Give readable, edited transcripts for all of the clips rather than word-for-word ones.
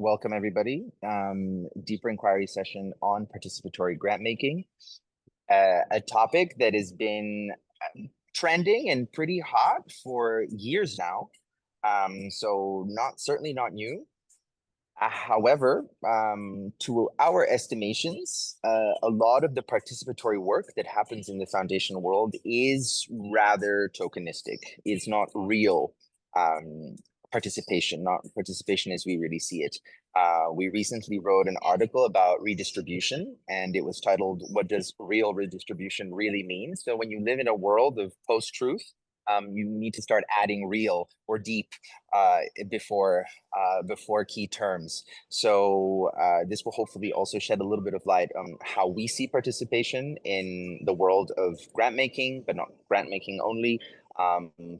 welcome everybody. Deeper inquiry session on participatory grant making, a topic that has been trending and pretty hot for years now. So certainly not new. However, to our estimations, a lot of the participatory work that happens in the foundation world is rather tokenistic. It's not real participation, not participation as we really see it. We recently wrote an article about redistribution, and it was titled, "What Does Real Redistribution Really Mean?" So when you live in a world of post-truth, you need to start adding real or deep before key terms. So this will hopefully also shed a little bit of light on how we see participation in the world of grant making, but not grant making only,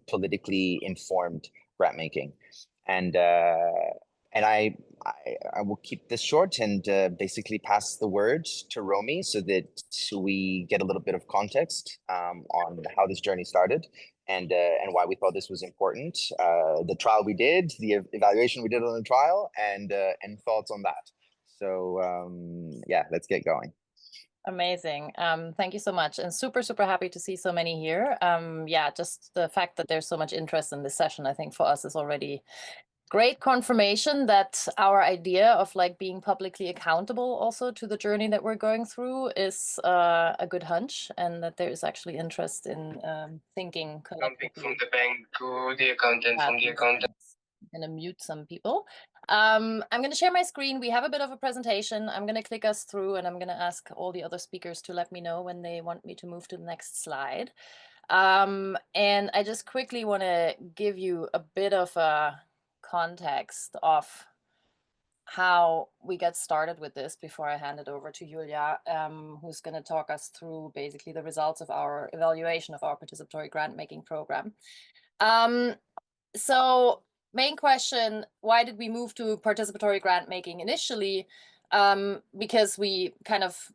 politically informed grant making. And I will keep this short and basically pass the word to Romy so that we get a little bit of context on how this journey started and why we thought this was important, the trial we did, the evaluation we did on the trial, and thoughts on that. So yeah, let's get going. Amazing. Thank you so much. And super happy to see so many here. Yeah, just the fact that there's so much interest in this session, I think for us is already great confirmation that our idea of like being publicly accountable also to the journey that we're going through is a good hunch, and that there is actually interest in thinking collectively. From the bank to the accountant, from the accountant. I'm going to mute some people. I'm going to share my screen. We have a bit of a presentation. I'm going to click us through, and I'm going to ask all the other speakers to let me know when they want me to move to the next slide. And I just quickly want to give you a bit of a context of how we get started with this before I hand it over to Julia, who's going to talk us through basically the results of our evaluation of our participatory grant making program. So main question, why did we move to participatory grant making initially? Because we kind of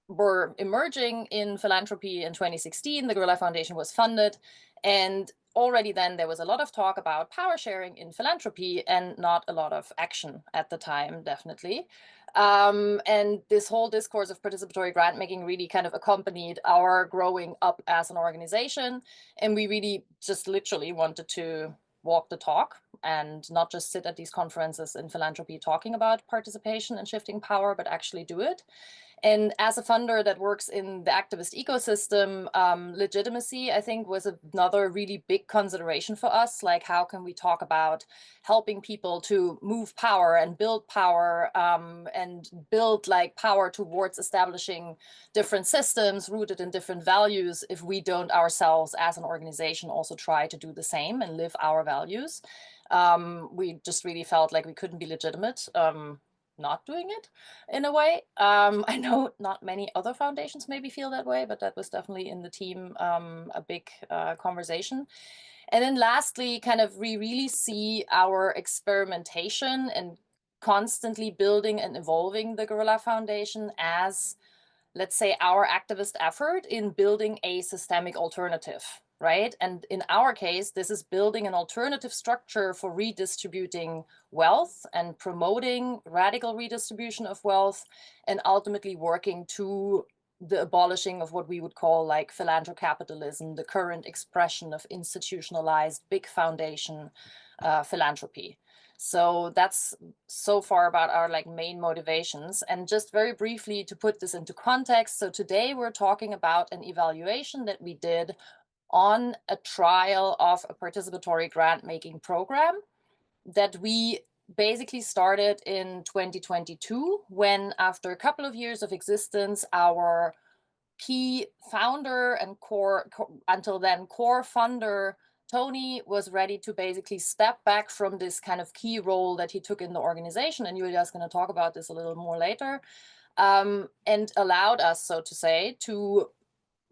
were emerging in philanthropy in 2016. The Guerrilla Foundation was funded, and already then there was a lot of talk about power sharing in philanthropy and not a lot of action at the time, definitely. And this whole discourse of participatory grant making really kind of accompanied our growing up as an organization. And we really just literally wanted to walk the talk and not just sit at these conferences in philanthropy talking about participation and shifting power, but actually do it. And as a funder that works in the activist ecosystem, legitimacy, I think, was another really big consideration for us. Like, how can we talk about helping people to move power and build power and build like power towards establishing different systems rooted in different values if we don't ourselves as an organization also try to do the same and live our values? We just really felt like we couldn't be legitimate not doing it in a way. I know not many other foundations maybe feel that way, but that was definitely in the team a big conversation. And then lastly, kind of we really see our experimentation and constantly building and evolving the Guerrilla Foundation as, let's say, our activist effort in building a systemic alternative. Right? And in our case, this is building an alternative structure for redistributing wealth and promoting radical redistribution of wealth, and ultimately working to the abolishing of what we would call like philanthrocapitalism, the current expression of institutionalized big foundation philanthropy. So that's so far about our like main motivations. And just very briefly to put this into context, so today we're talking about an evaluation that we did on a trial of a participatory grant making program that we basically started in 2022, when after a couple of years of existence, our key founder and until then core funder, Tony, was ready to basically step back from this kind of key role that he took in the organization. And Julia is going to talk about this a little more later, and allowed us, so to say, to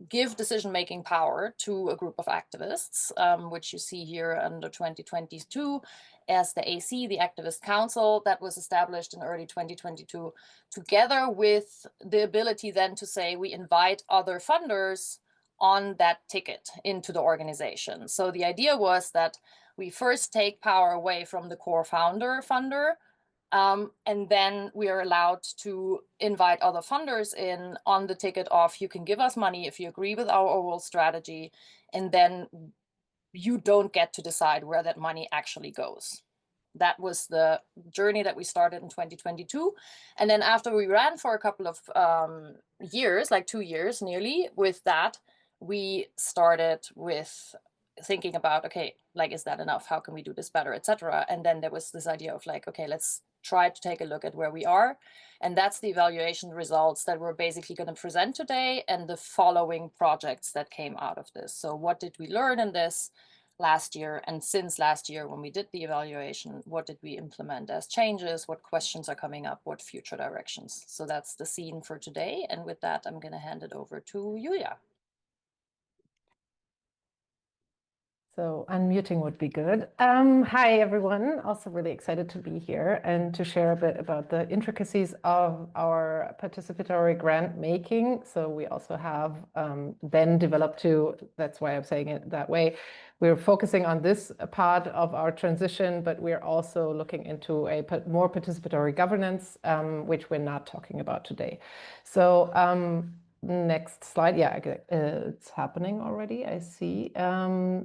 give decision-making power to a group of activists, which you see here under 2022 as the AC, the Activist Council, that was established in early 2022, together with the ability then to say we invite other funders on that ticket into the organization. So the idea was that we first take power away from the core funder, And then we are allowed to invite other funders in on the ticket of, you can give us money if you agree with our overall strategy, and then you don't get to decide where that money actually goes. That was the journey that we started in 2022. And then after we ran for a couple of years, like 2 years nearly with that, we started with thinking about, okay, like, is that enough? How can we do this better, etc. And then there was this idea of like, okay, let's try to take a look at where we are. And that's the evaluation results that we're basically going to present today, and the following projects that came out of this. So what did we learn in this last year? And since last year, when we did the evaluation, what did we implement as changes? What questions are coming up? What future directions? So that's the scene for today. And with that, I'm going to hand it over to Julia. So unmuting would be good. Hi, everyone. Also really excited to be here and to share a bit about the intricacies of our participatory grant making. So we also have then developed that's why I'm saying it that way. We're focusing on this part of our transition, but we're also looking into a more participatory governance, which we're not talking about today. So next slide. Yeah, it's happening already, I see.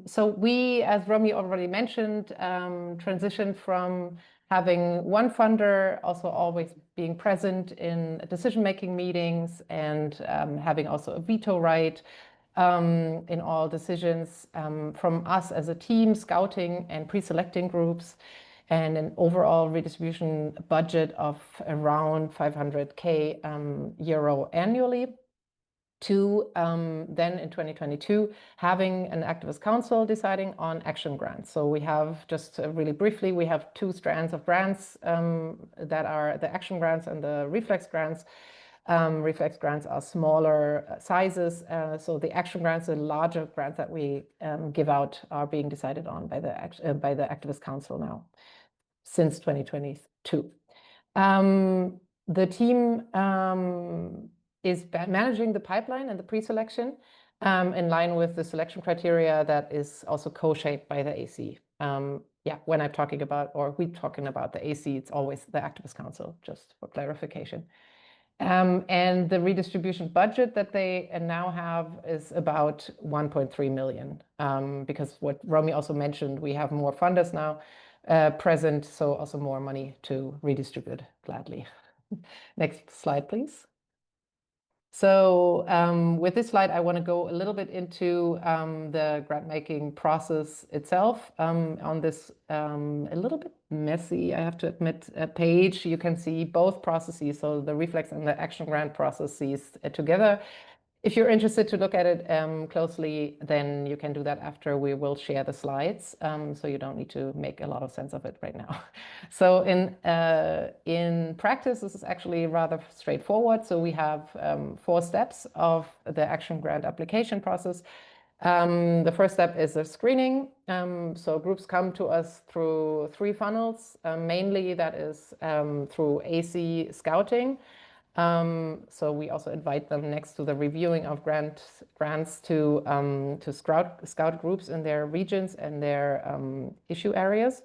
So we, as Romy already mentioned, transitioned from having one funder also always being present in decision-making meetings and having also a veto right in all decisions, from us as a team scouting and pre-selecting groups, and an overall redistribution budget of around 500K euro annually, to then in 2022 having an activist council deciding on action grants. So we have, just really briefly, we have two strands of grants that are the action grants and the reflex grants. Reflex grants are smaller sizes, so the action grants, the larger grants that we give out, are being decided on by the activist council now since 2022. The team is managing the pipeline and the pre-selection in line with the selection criteria that is also co-shaped by the AC. Yeah, when I'm talking about, or we're talking about the AC, it's always the activist council, just for clarification. And the redistribution budget that they now have is about 1.3 million, because what Romy also mentioned, we have more funders now present, so also more money to redistribute gladly. Next slide, please. So with this slide, I want to go a little bit into the grant making process itself. On this a little bit messy, I have to admit, page, you can see both processes, so the reflex and the action grant processes together. If you're interested to look at it closely, then you can do that after we will share the slides. So you don't need to make a lot of sense of it right now. So in practice, this is actually rather straightforward. So we have 4 steps of the action grant application process. The first step is a screening. So groups come to us through 3 funnels. Mainly that is through AC scouting. So we also invite them, next to the reviewing of grants, to scout groups in their regions and their issue areas.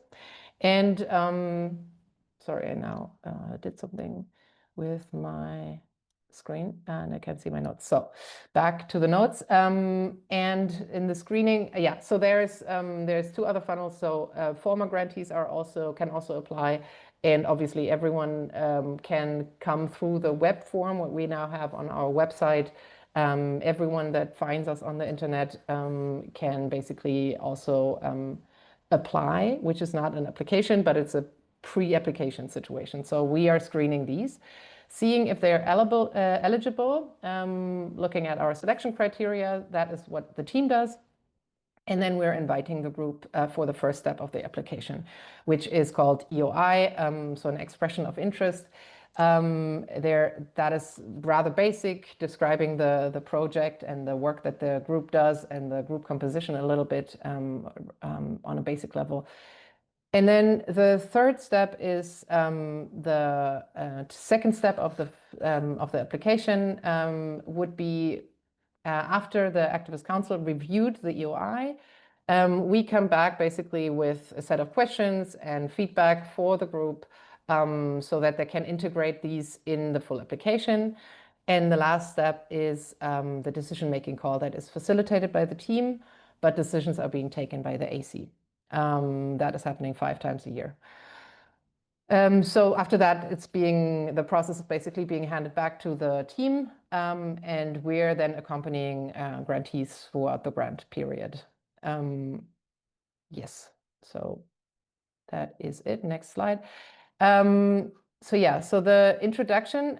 And sorry, I now did something with my screen and I can't see my notes. So back to the notes. And in the screening, yeah, so there's 2 other funnels. So former grantees can also apply. And obviously everyone can come through the web form, what we now have on our website. Everyone that finds us on the internet can basically also apply, which is not an application, but it's a pre-application situation. So we are screening these, seeing if they're eligible, looking at our selection criteria. That is what the team does. And then we're inviting the group for the first step of the application, which is called EOI, so an expression of interest. That is rather basic, describing the project and the work that the group does and the group composition a little bit on a basic level. And then the third step is the second step of the application would be after the activist council reviewed the EOI. We come back basically with a set of questions and feedback for the group so that they can integrate these in the full application. And the last step is the decision-making call that is facilitated by the team, but decisions are being taken by the AC. That is happening 5 times a year. So after that, the process is basically being handed back to the team, and we're then accompanying grantees throughout the grant period. Yes, so that is it. Next slide. So yeah, so the introduction,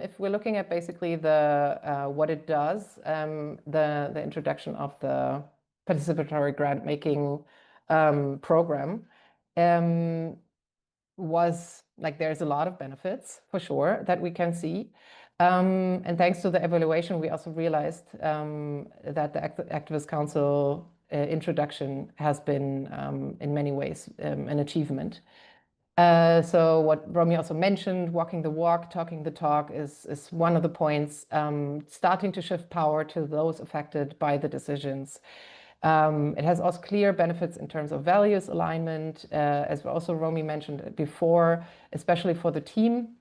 if we're looking at basically what it does, the introduction of the participatory grant-making program was like, there's a lot of benefits for sure that we can see. And thanks to the evaluation, we also realized that the Activist Council introduction has been, in many ways, an achievement. So what Romy also mentioned, walking the walk, talking the talk is one of the points, starting to shift power to those affected by the decisions. It has also clear benefits in terms of values alignment, as also Romy mentioned before, especially for the team.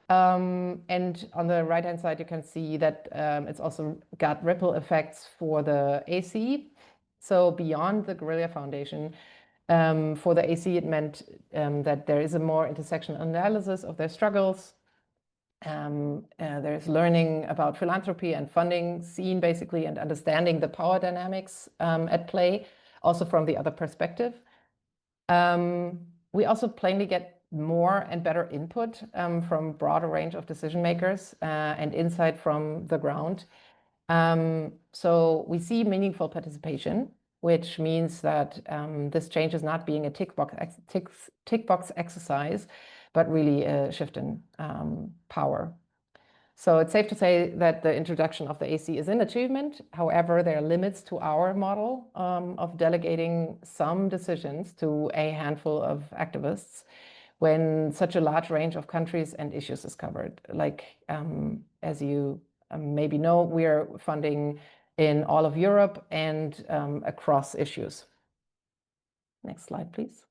And on the right-hand side, you can see that it's also got ripple effects for the AC. So beyond the Guerrilla Foundation, for the AC, it meant that there is a more intersectional analysis of their struggles. There's learning about philanthropy and funding seen basically, and understanding the power dynamics at play, also from the other perspective. We also plainly get more and better input from a broader range of decision makers and insight from the ground. So we see meaningful participation, which means that this change is not being a tick box exercise, but really a shift in power. So it's safe to say that the introduction of the AC is an achievement. However, there are limits to our model of delegating some decisions to a handful of activists when such a large range of countries and issues is covered. Like, as you maybe know, we are funding in all of Europe and across issues. Next slide, please.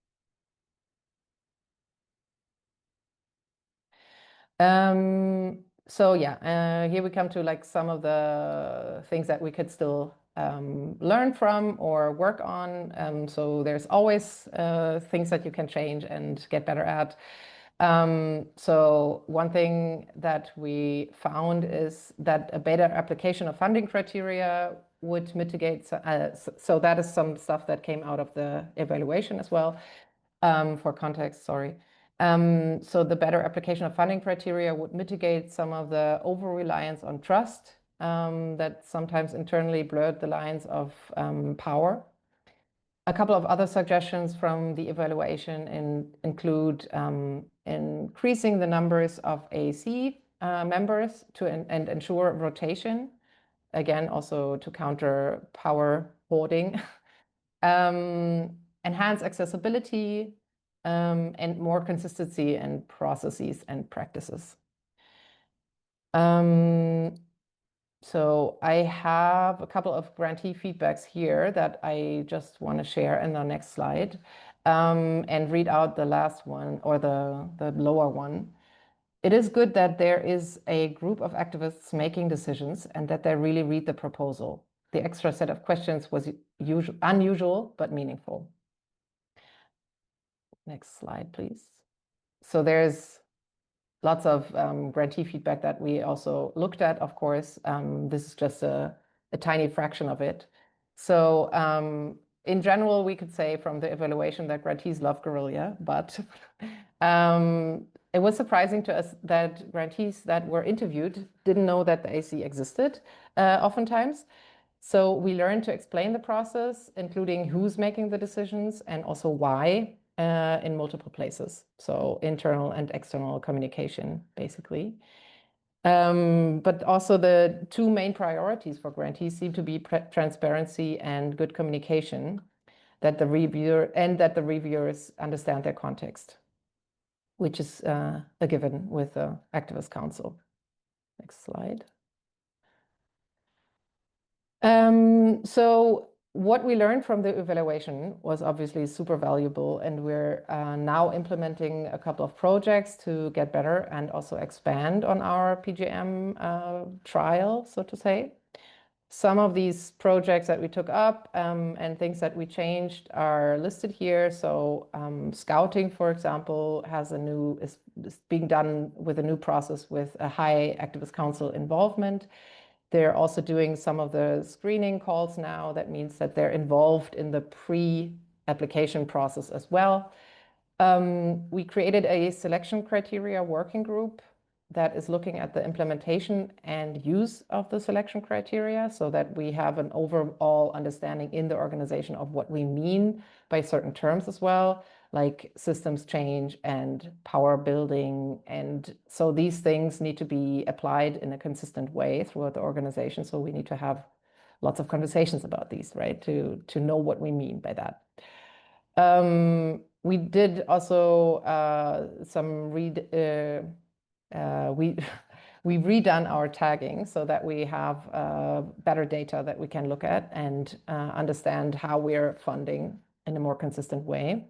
So yeah, here we come to like some of the things that we could still learn from or work on. So there's always things that you can change and get better at. So one thing that we found is that a better application of funding criteria would mitigate. So that is some stuff that came out of the evaluation as well. For context, sorry. So the better application of funding criteria would mitigate some of the over-reliance on trust that sometimes internally blurred the lines of power. A couple of other suggestions from the evaluation include increasing the numbers of AAC members and ensure rotation, again, also to counter power hoarding. Enhance accessibility, and more consistency in processes and practices. So I have a couple of grantee feedbacks here that I just want to share in the next slide, and read out the last one, or the lower one. It is good that there is a group of activists making decisions and that they really read the proposal. The extra set of questions was unusual, but meaningful. Next slide, please. So there's lots of grantee feedback that we also looked at, of course. This is just a tiny fraction of it. So in general, we could say from the evaluation that grantees love Guerrilla, but it was surprising to us that grantees that were interviewed didn't know that the AC existed oftentimes. So we learned to explain the process, including who's making the decisions and also why, in multiple places. So internal and external communication, basically. But also the two main priorities for grantees seem to be transparency and good communication, that the reviewers understand their context, which is a given with the Activist Council. Next slide. So what we learned from the evaluation was obviously super valuable, and we're now implementing a couple of projects to get better and also expand on our PGM trial, so to say. Some of these projects that we took up and things that we changed are listed here. So scouting, for example, is being done with a new process with a high activist council involvement. They're also doing some of the screening calls now. That means that they're involved in the pre-application process as well. We created a selection criteria working group that is looking at the implementation and use of the selection criteria so that we have an overall understanding in the organization of what we mean by certain terms as well, like systems change and power building. And so these things need to be applied in a consistent way throughout the organization. So we need to have lots of conversations about these, right, to know what we mean by that. We did also we've redone our tagging so that we have better data that we can look at and understand how we're funding in a more consistent way.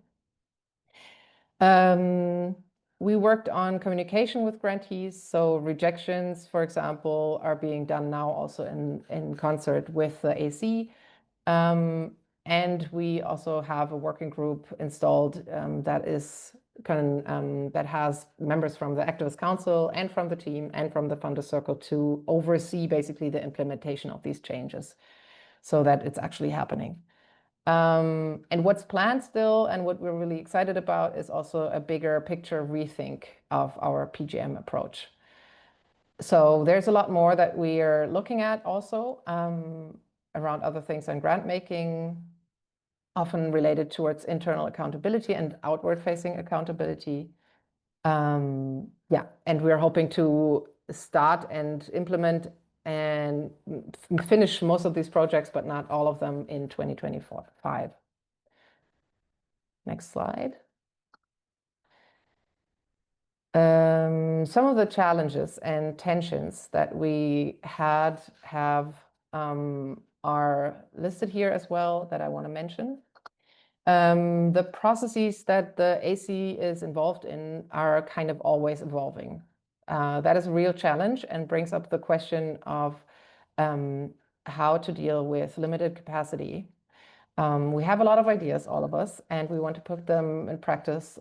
We worked on communication with grantees. So rejections, for example, are being done now also in concert with the AC. And we also have a working group installed that has members from the Activist Council and from the team and from the Funder Circle to oversee basically the implementation of these changes so that it's actually happening. And what's planned still and what we're really excited about is also a bigger picture rethink of our PGM approach. So there's a lot more that we are looking at also around other things on grant making, often related towards internal accountability and outward-facing accountability. Yeah, and we're hoping to start and implement and finish most of these projects, but not all of them in 2025. Next slide. Some of the challenges and tensions that we have are listed here as well that I want to mention. The processes that the AC is involved in are kind of always evolving. That is a real challenge and brings up the question of how to deal with limited capacity. We have a lot of ideas, all of us, and we want to put them in practice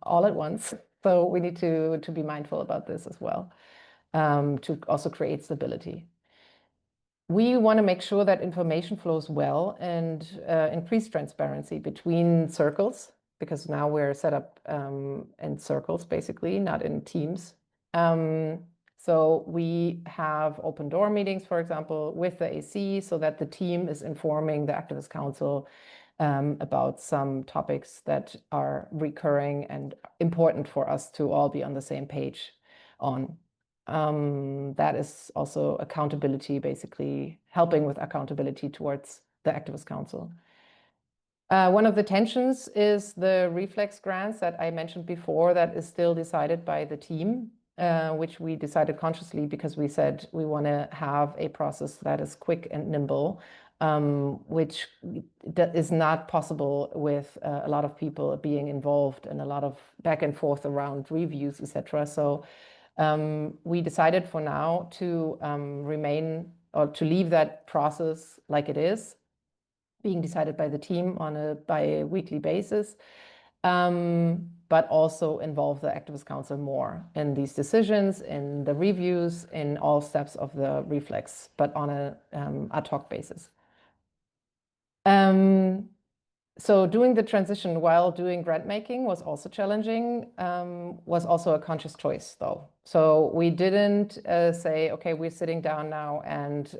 all at once. So we need to be mindful about this as well, to also create stability. We want to make sure that information flows well and increase transparency between circles, because now we're set up in circles, basically, not in teams. So we have open door meetings, for example, with the AC so that the team is informing the Activist Council about some topics that are recurring and important for us to all be on the same page on. That is also accountability, basically helping with accountability towards the Activist Council. One of the tensions is the reflex grants that I mentioned before that is still decided by the team, which we decided consciously because we said we want to have a process that is quick and nimble, which is not possible with a lot of people being involved and a lot of back and forth around reviews, etc. So we decided for now to remain or to leave that process like it is, being decided by the team on a bi-weekly basis, but also involve the Activist Council more in these decisions, in the reviews, in all steps of the reflex, but on a ad hoc basis. So doing the transition while doing grant making was also challenging, was also a conscious choice though. So we didn't say, okay, we're sitting down now and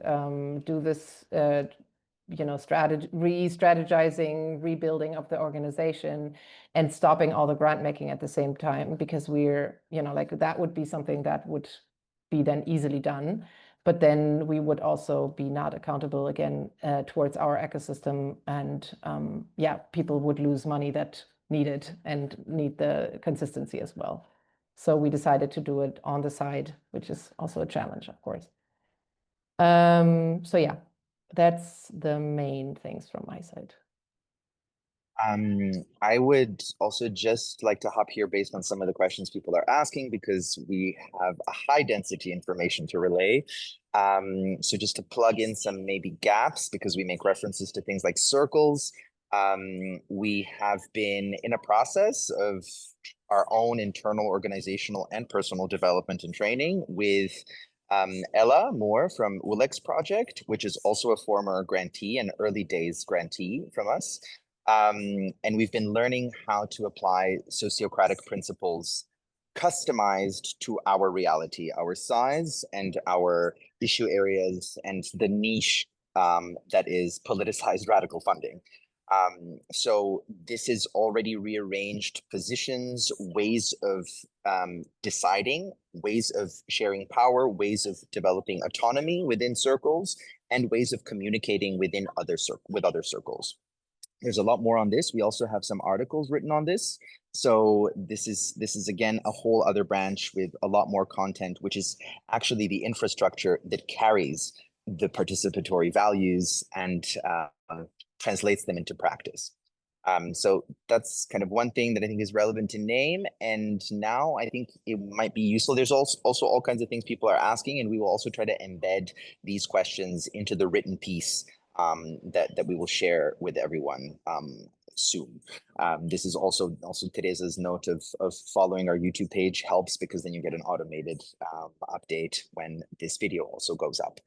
do this, re-strategizing, rebuilding of the organization and stopping all the grant making at the same time, because we're, that would be something that would be then easily done. But then we would also be not accountable again towards our ecosystem, and people would lose money that need it and need the consistency as well. So we decided to do it on the side, which is also a challenge, of course. So yeah, that's the main things from my side. I would also just like to hop here based on some of the questions people are asking, because we have a high density information to relay. So just to plug in some maybe gaps, because we make references to things like circles. We have been in a process of our own internal organizational and personal development and training with Ella Moore from Ulex Project, which is also a former grantee and early days grantee from us. And we've been learning how to apply sociocratic principles customized to our reality, our size and our issue areas, and the niche that is politicized radical funding. So this is already rearranged positions, ways of deciding, ways of sharing power, ways of developing autonomy within circles, and ways of communicating within with other circles. There's a lot more on this. We also have some articles written on this. So this is again a whole other branch with a lot more content, which is actually the infrastructure that carries the participatory values and translates them into practice. So that's kind of one thing that I think is relevant to name. And now I think it might be useful. There's also all kinds of things people are asking, and we will also try to embed these questions into the written piece that we will share with everyone soon. This is also Teresa's note of following our YouTube page helps, because then you get an automated update when this video also goes up.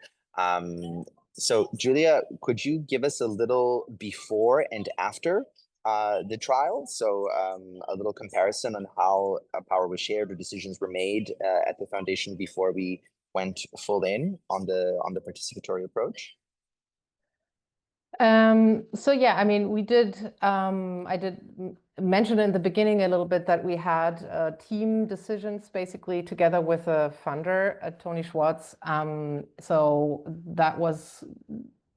So Julia, could you give us a little before and after the trial? So a little comparison on how power was shared or decisions were made at the foundation before we went full in on the participatory approach. So yeah, I mean, we did, I did mention in the beginning a little bit that we had team decisions basically together with a funder, Tony Schwartz. So that was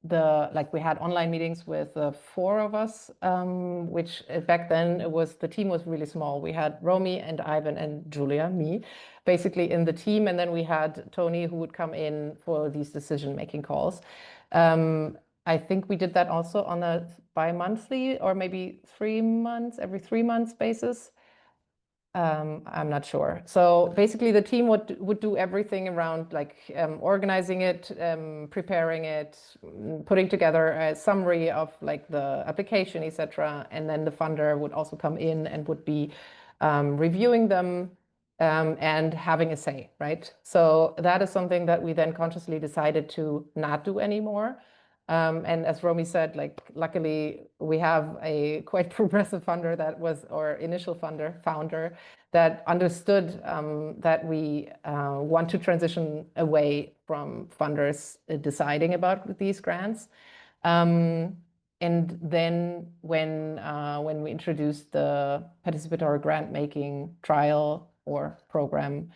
we had online meetings with 4 of us, which back then the team was really small. We had Romy and Ivan and Julia, me, basically in the team. And then we had Tony, who would come in for these decision-making calls. I think we did that also on a bi-monthly or maybe every 3 months basis. I'm not sure. So basically the team would do everything around like organizing it, preparing it, putting together a summary of like the application, etc. And then the funder would also come in and would be reviewing them and having a say, right? So that is something that we then consciously decided to not do anymore. And as Romy said, like luckily we have a quite progressive funder or initial founder that understood that we want to transition away from funders deciding about these grants. And then when we introduced the participatory grant making trial or program,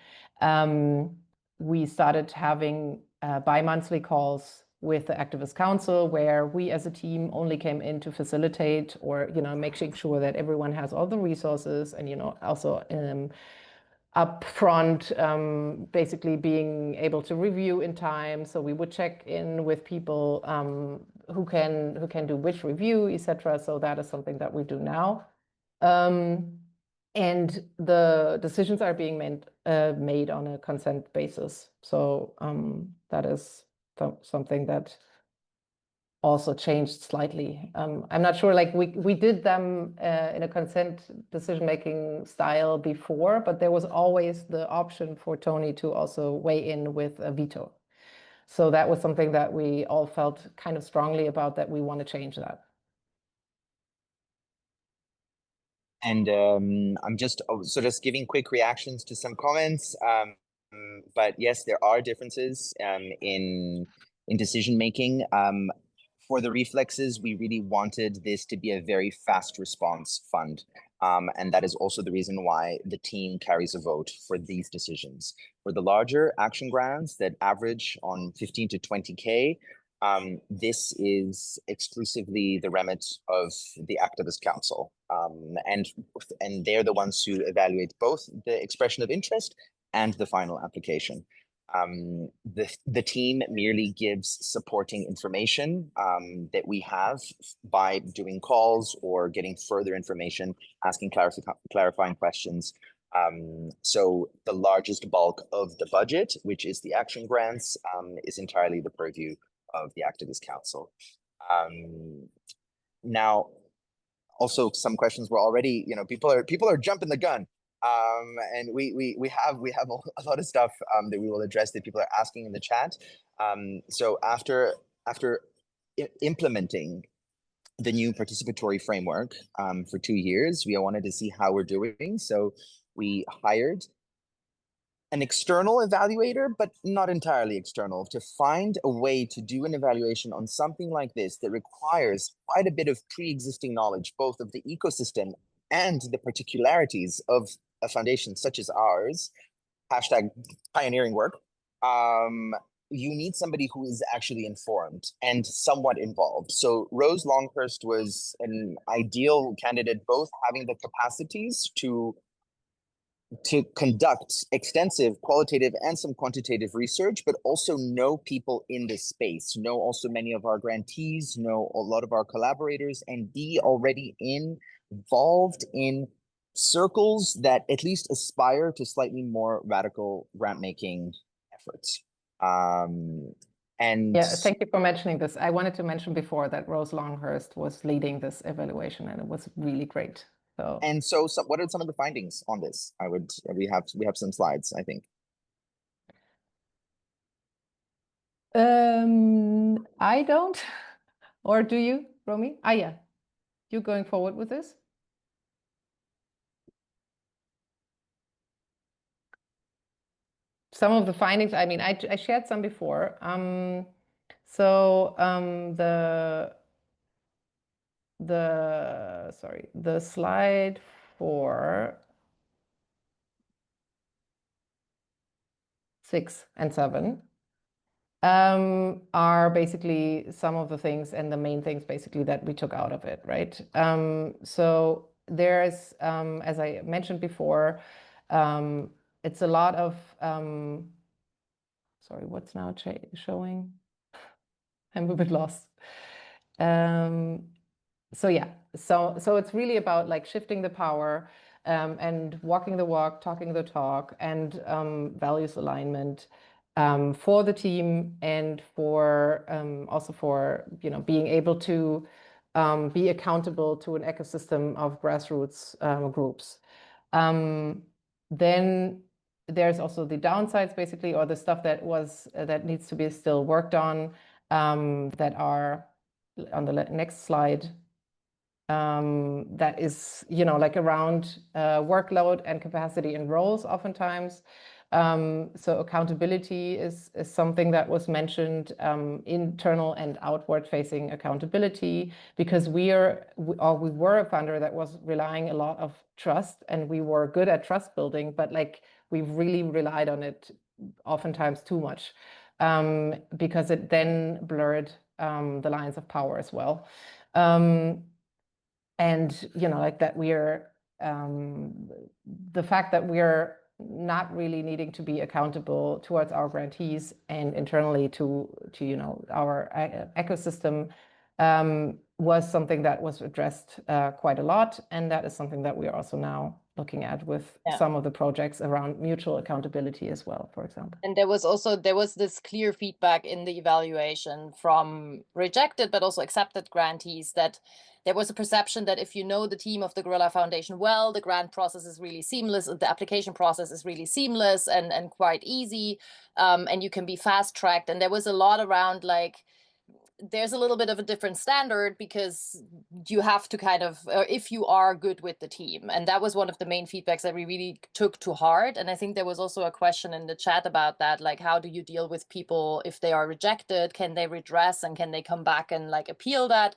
we started having bi-monthly calls with the Activist Council, where we as a team only came in to facilitate or, making sure that everyone has all the resources and, also upfront, basically being able to review in time. So we would check in with people who can do which review, etc. So that is something that we do now. And the decisions are being made on a consent basis. So that is something that also changed slightly. I'm not sure, like we did them in a consent decision-making style before, but there was always the option for Tony to also weigh in with a veto. So that was something that we all felt kind of strongly about, that we want to change that. And I'm just giving quick reactions to some comments. But yes, there are differences in decision making. For the reflexes, we really wanted this to be a very fast response fund. And that is also the reason why the team carries a vote for these decisions. For the larger action grants that average on 15 to 20K, this is exclusively the remit of the Activist Council. And they're the ones who evaluate both the expression of interest and the final application. The team merely gives supporting information that we have by doing calls or getting further information, asking clarifying questions. So the largest bulk of the budget, which is the action grants, is entirely the purview of the Activist Council. Now, also some questions were already, people are jumping the gun. And we have a lot of stuff that we will address that people are asking in the chat. So after implementing the new participatory framework for 2 years, we wanted to see how we're doing. So we hired an external evaluator, but not entirely external, to find a way to do an evaluation on something like this that requires quite a bit of pre-existing knowledge, both of the ecosystem and the particularities of a foundation such as ours, hashtag pioneering work. You need somebody who is actually informed and somewhat involved. So Rose Longhurst was an ideal candidate, both having the capacities to conduct extensive qualitative and some quantitative research, but also know people in this space, know also many of our grantees, know a lot of our collaborators, and be already involved in circles that at least aspire to slightly more radical grant making efforts. And yeah, thank you for mentioning this. I wanted to mention before that Rose Longhurst was leading this evaluation, and it was really great. So what are some of the findings on this? We have some slides, I think. I don't, or do you, Romy? Yeah, you going forward with this? Some of the findings, I mean, I shared some before. The slide for 6 and 7 are basically some of the things and the main things basically that we took out of it, right? So there's, as I mentioned before, it's a lot of, sorry, what's now showing? I'm a bit lost. So yeah, so it's really about like shifting the power and walking the walk, talking the talk, and values alignment for the team, and for also for being able to be accountable to an ecosystem of grassroots groups. Then there's also the downsides, basically, or the stuff that needs to be still worked on, that are on the next slide. That is, like around workload and capacity and roles oftentimes. So accountability is something that was mentioned, internal and outward facing accountability, because we were a funder that was relying a lot of trust, and we were good at trust building, but like we've really relied on it oftentimes too much, because it then blurred the lines of power as well. And like that we're the fact that we're not really needing to be accountable towards our grantees and internally to our ecosystem was something that was addressed quite a lot, and that is something that we are also now looking at with some of the projects around mutual accountability as well, for example. And there was this clear feedback in the evaluation from rejected but also accepted grantees, that there was a perception that if you know the team of the Guerrilla Foundation well, the grant process is really seamless, the application process is really seamless and quite easy, and you can be fast-tracked. And there was a lot around like, there's a little bit of a different standard because you have to kind of, if you are good with the team. And that was one of the main feedbacks that we really took to heart. And I think there was also a question in the chat about that, like, how do you deal with people if they are rejected? Can they redress, and can they come back and like appeal that?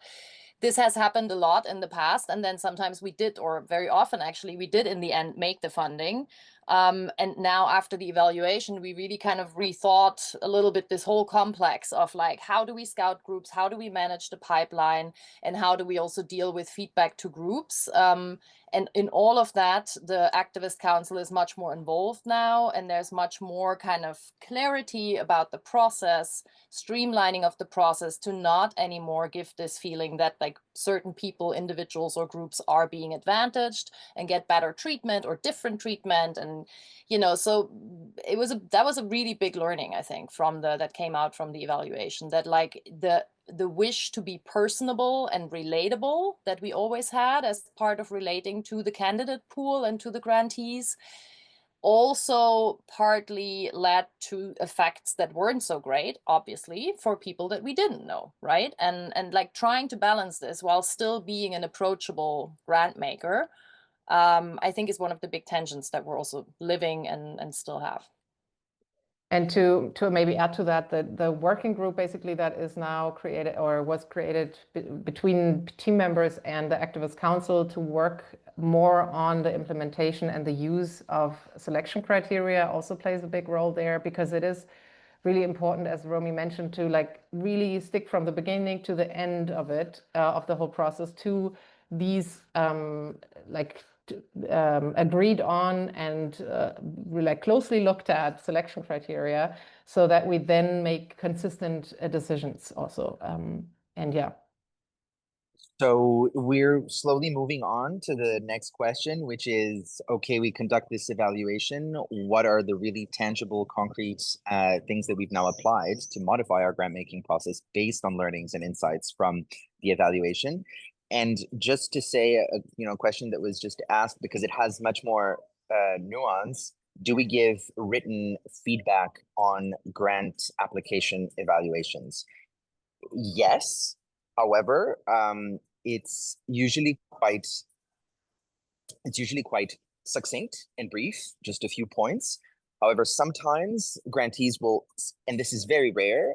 This has happened a lot in the past, and then sometimes we did, or very often actually, we did in the end make the funding. And now after the evaluation, we really kind of rethought a little bit this whole complex of like, how do we scout groups? How do we manage the pipeline? And how do we also deal with feedback to groups? And in all of that, the Activist Council is much more involved now, and there's much more kind of clarity about the process, streamlining of the process to not anymore give this feeling that like certain people, individuals or groups are being advantaged and get better treatment or different treatment. And, you know, so that was a really big learning, I think, that came out from the evaluation, that like the wish to be personable and relatable that we always had as part of relating to the candidate pool and to the grantees also partly led to effects that weren't so great, obviously, for people that we didn't know, right? And like trying to balance this while still being an approachable grant maker, I think is one of the big tensions that we're also living and still have. And to maybe add to that, the working group basically that is now created or was created between team members and the Activist Council to work more on the implementation and the use of selection criteria also plays a big role there, because it is really important, as Romy mentioned, to like really stick from the beginning to the end of it, of the whole process, to these like agreed on and like closely looked at selection criteria, so that we then make consistent decisions also. And yeah. So we're slowly moving on to the next question, which is, okay, we conduct this evaluation. What are the really tangible, concrete things that we've now applied to modify our grant making process based on learnings and insights from the evaluation? And just to say, a question that was just asked, because it has much more nuance, do we give written feedback on grant application evaluations? Yes. However, it's usually quite succinct and brief, just a few points. However, sometimes grantees will, and this is very rare,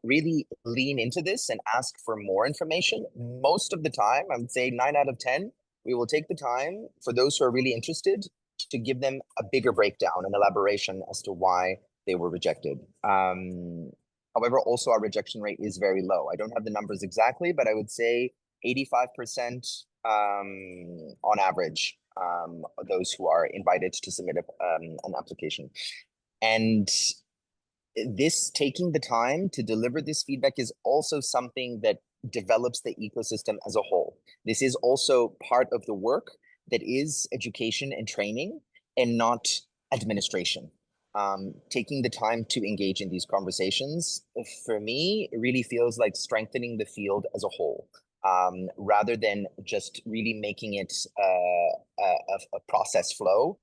really lean into this and ask for more information. Most of the time, I would say 9 out of 10, we will take the time for those who are really interested to give them a bigger breakdown and elaboration as to why they were rejected. However, also our rejection rate is very low. I don't have the numbers exactly, but I would say 85% on average, those who are invited to submit an application. And this taking the time to deliver this feedback is also something that develops the ecosystem as a whole. This is also part of the work that is education and training and not administration. Taking the time to engage in these conversations, for me, it really feels like strengthening the field as a whole, rather than just really making it a process flow.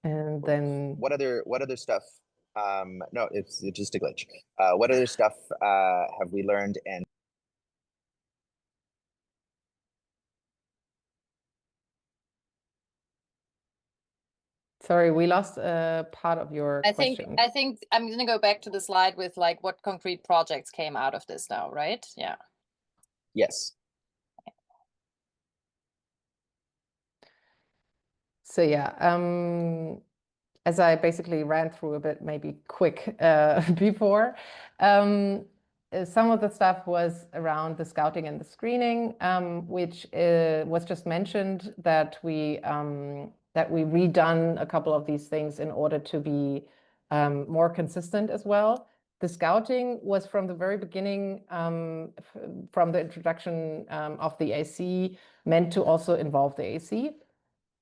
And then what other stuff? No, it's just a glitch. What other stuff have we learned? And sorry, we lost a part of your question. I think I'm going to go back to the slide with like what concrete projects came out of this now, right? Yeah. Yes. So yeah, as I basically ran through a bit, maybe quick before, some of the stuff was around the scouting and the screening, which was just mentioned that we redone a couple of these things in order to be more consistent as well. The scouting was from the very beginning, from the introduction of the AC, meant to also involve the AC.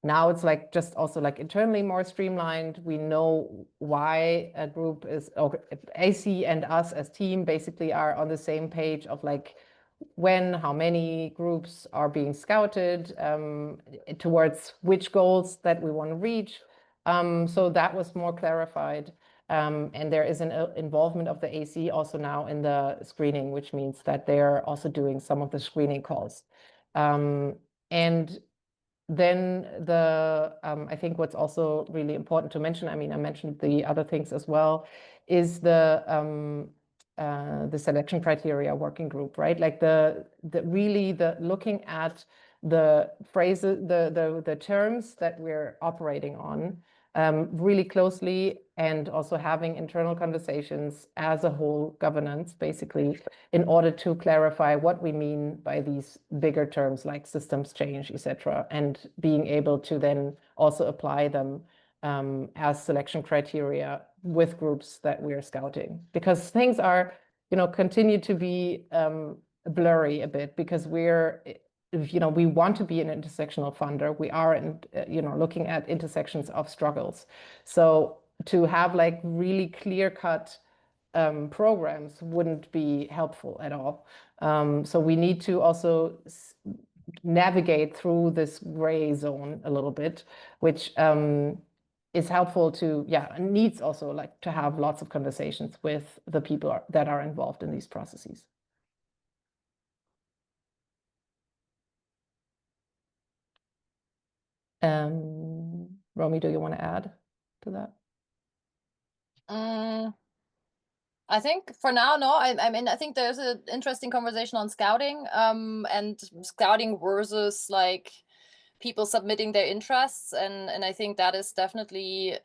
Now it's like just also like internally more streamlined. We know why a group is, or AC and us as team basically are on the same page of like when, how many groups are being scouted towards which goals that we want to reach. So that was more clarified. And there is an involvement of the AC also now in the screening, which means that they're also doing some of the screening calls. And then I think what's also really important to mention, I mean, I mentioned the other things as well, is the the selection criteria working group, right? Like the looking at the phrases, the terms that we're operating on really closely, and also having internal conversations as a whole governance, basically, in order to clarify what we mean by these bigger terms like systems change, etc., and being able to then also apply them as selection criteria with groups that we're scouting, because things are, continue to be blurry a bit, because we want to be an intersectional funder. We are, looking at intersections of struggles. So to have like really clear-cut programs wouldn't be helpful at all. So we need to also navigate through this gray zone a little bit, which is helpful to, needs also like to have lots of conversations with the people that are involved in these processes. Romy, do you want to add to that? I think for now, no. I mean, I think there's an interesting conversation on scouting, and scouting versus like people submitting their interests, and I think that is definitely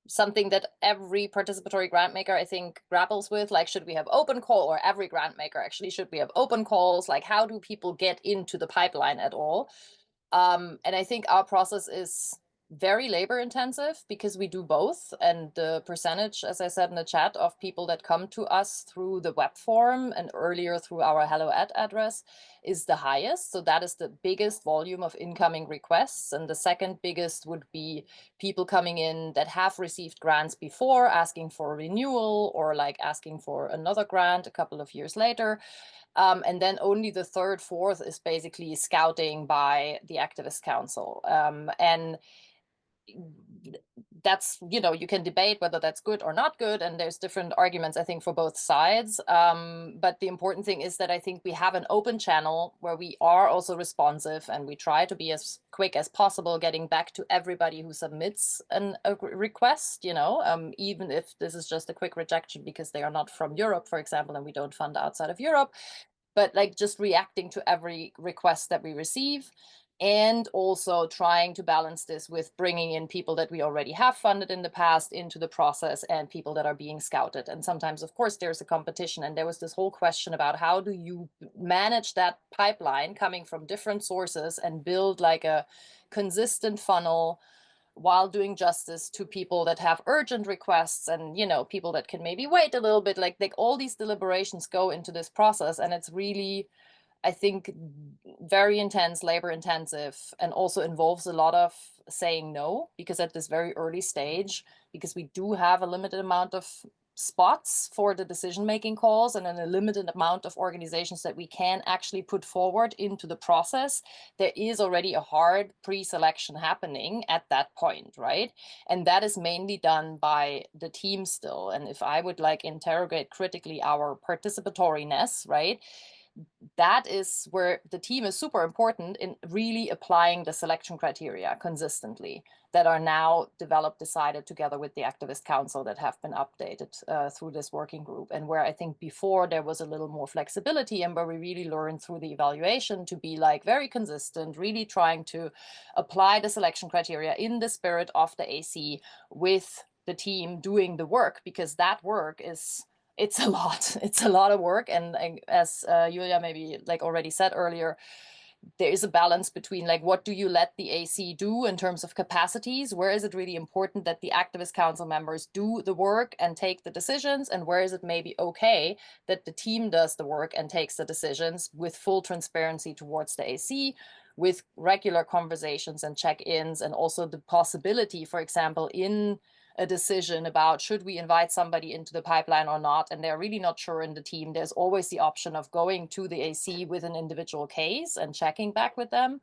something that every participatory grant maker, I think, grapples with. Like, should we have open call, or every grant maker actually, should we have open calls? Like, how do people get into the pipeline at all? And I think our process is very labor intensive because we do both. And the percentage, as I said in the chat, of people that come to us through the web form and earlier through our Hello Ed address is the highest. So that is the biggest volume of incoming requests. And the second biggest would be people coming in that have received grants before, asking for renewal, or like asking for another grant a couple of years later. And then only the third, fourth is basically scouting by the Activist Council. And that's, you can debate whether that's good or not good. And there's different arguments, I think, for both sides. But the important thing is that I think we have an open channel where we are also responsive, and we try to be as quick as possible, getting back to everybody who submits a request, even if this is just a quick rejection because they are not from Europe, for example, and we don't fund outside of Europe. But like just reacting to every request that we receive, and also trying to balance this with bringing in people that we already have funded in the past into the process, and people that are being scouted. And sometimes, of course, there's a competition. And there was this whole question about how do you manage that pipeline coming from different sources and build like a consistent funnel while doing justice to people that have urgent requests, and people that can maybe wait a little bit. Like all these deliberations go into this process, and it's really, I think, very intense, labor intensive, and also involves a lot of saying no, because at this very early stage, because we do have a limited amount of spots for the decision-making calls, and then a limited amount of organizations that we can actually put forward into the process, there is already a hard pre-selection happening at that point, right? And that is mainly done by the team still. And if I would like interrogate critically our participatoriness, right, that is where the team is super important in really applying the selection criteria consistently that are now developed, decided together with the Activist Council, that have been updated through this working group. And where I think before there was a little more flexibility, and where we really learned through the evaluation to be like very consistent, really trying to apply the selection criteria in the spirit of the AC, with the team doing the work, because that work is, it's a lot of work. And as Julia maybe like already said earlier, there is a balance between like, what do you let the AC do in terms of capacities? Where is it really important that the Activist Council members do the work and take the decisions? And where is it maybe okay that the team does the work and takes the decisions with full transparency towards the AC, with regular conversations and check-ins, and also the possibility, for example, in a decision about should we invite somebody into the pipeline or not, and they're really not sure in the team, there's always the option of going to the AC with an individual case and checking back with them.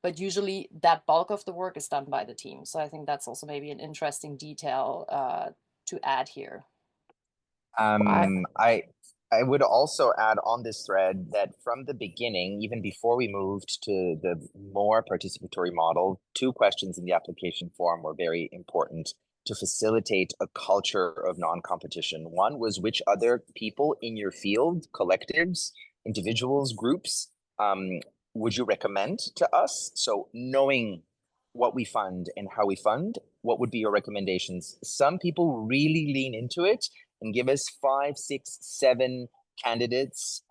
But usually that bulk of the work is done by the team. So I think that's also maybe an interesting detail to add here. I would also add on this thread that from the beginning, even before we moved to the more participatory model, two questions in the application form were very important. to facilitate a culture of non-competition. One was which other people in your field, collectives, individuals, groups, would you recommend to us? So knowing what we fund and how we fund, what would be your recommendations? Some people really lean into it and give us 5, 6, 7 candidates,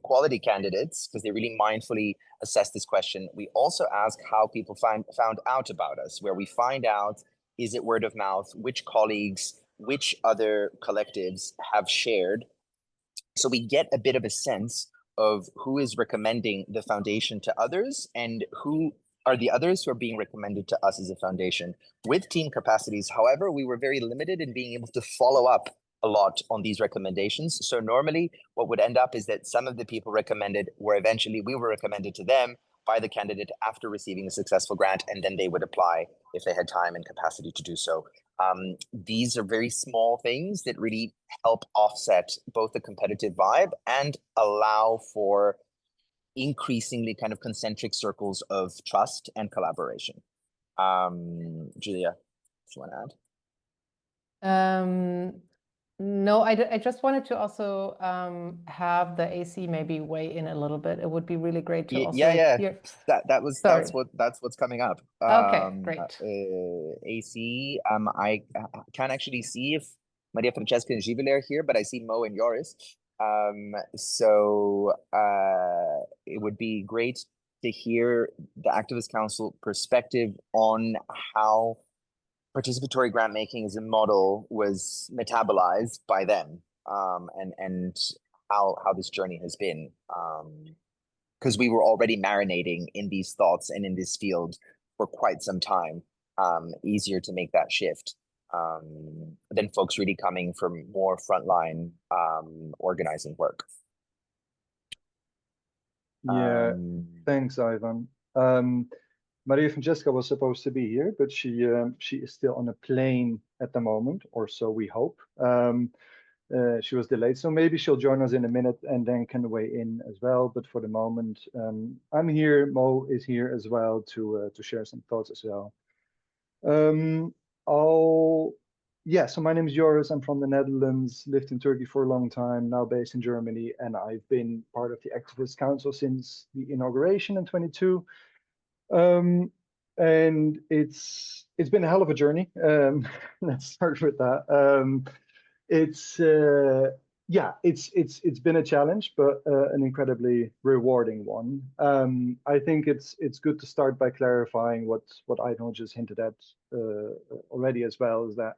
quality candidates, because they really mindfully assess this question. We also ask how people found out about us, where we find out, is it word of mouth, which colleagues, which other collectives have shared. So we get a bit of a sense of who is recommending the foundation to others and who are the others who are being recommended to us as a foundation. With team capacities, however, we were very limited in being able to follow up a lot on these recommendations. So normally what would end up is that some of the people recommended were eventually, we were recommended to them by the candidate after receiving a successful grant, and then they would apply if they had time and capacity to do so. These are very small things that really help offset both the competitive vibe and allow for increasingly kind of concentric circles of trust and collaboration. Julia, if you want to add? No, I just wanted to also have the AC maybe weigh in a little bit. It would be really great to also hear. That's what's coming up. Okay, great. AC. I can't actually see if Maria Francesca and Givile are here, but I see Mo and Joris. So it would be great to hear the Activist Council perspective on how participatory grant making as a model was metabolized by them, and how this journey has been, because we were already marinating in these thoughts and in this field for quite some time. Easier to make that shift than folks really coming from more frontline organizing work. Yeah, thanks, Ivan. Maria Francesca was supposed to be here, but she is still on a plane at the moment, or so we hope. She was delayed, so maybe she'll join us in a minute and then can weigh in as well. But for the moment, I'm here. Mo is here as well to share some thoughts as well. So my name is Joris. I'm from the Netherlands, lived in Turkey for a long time, now based in Germany, and I've been part of the Activist Council since the inauguration in 22. And it's been a hell of a journey. Let's start with that. It's been a challenge, but an incredibly rewarding one. I think it's good to start by clarifying what Ivan just hinted at already as well, is that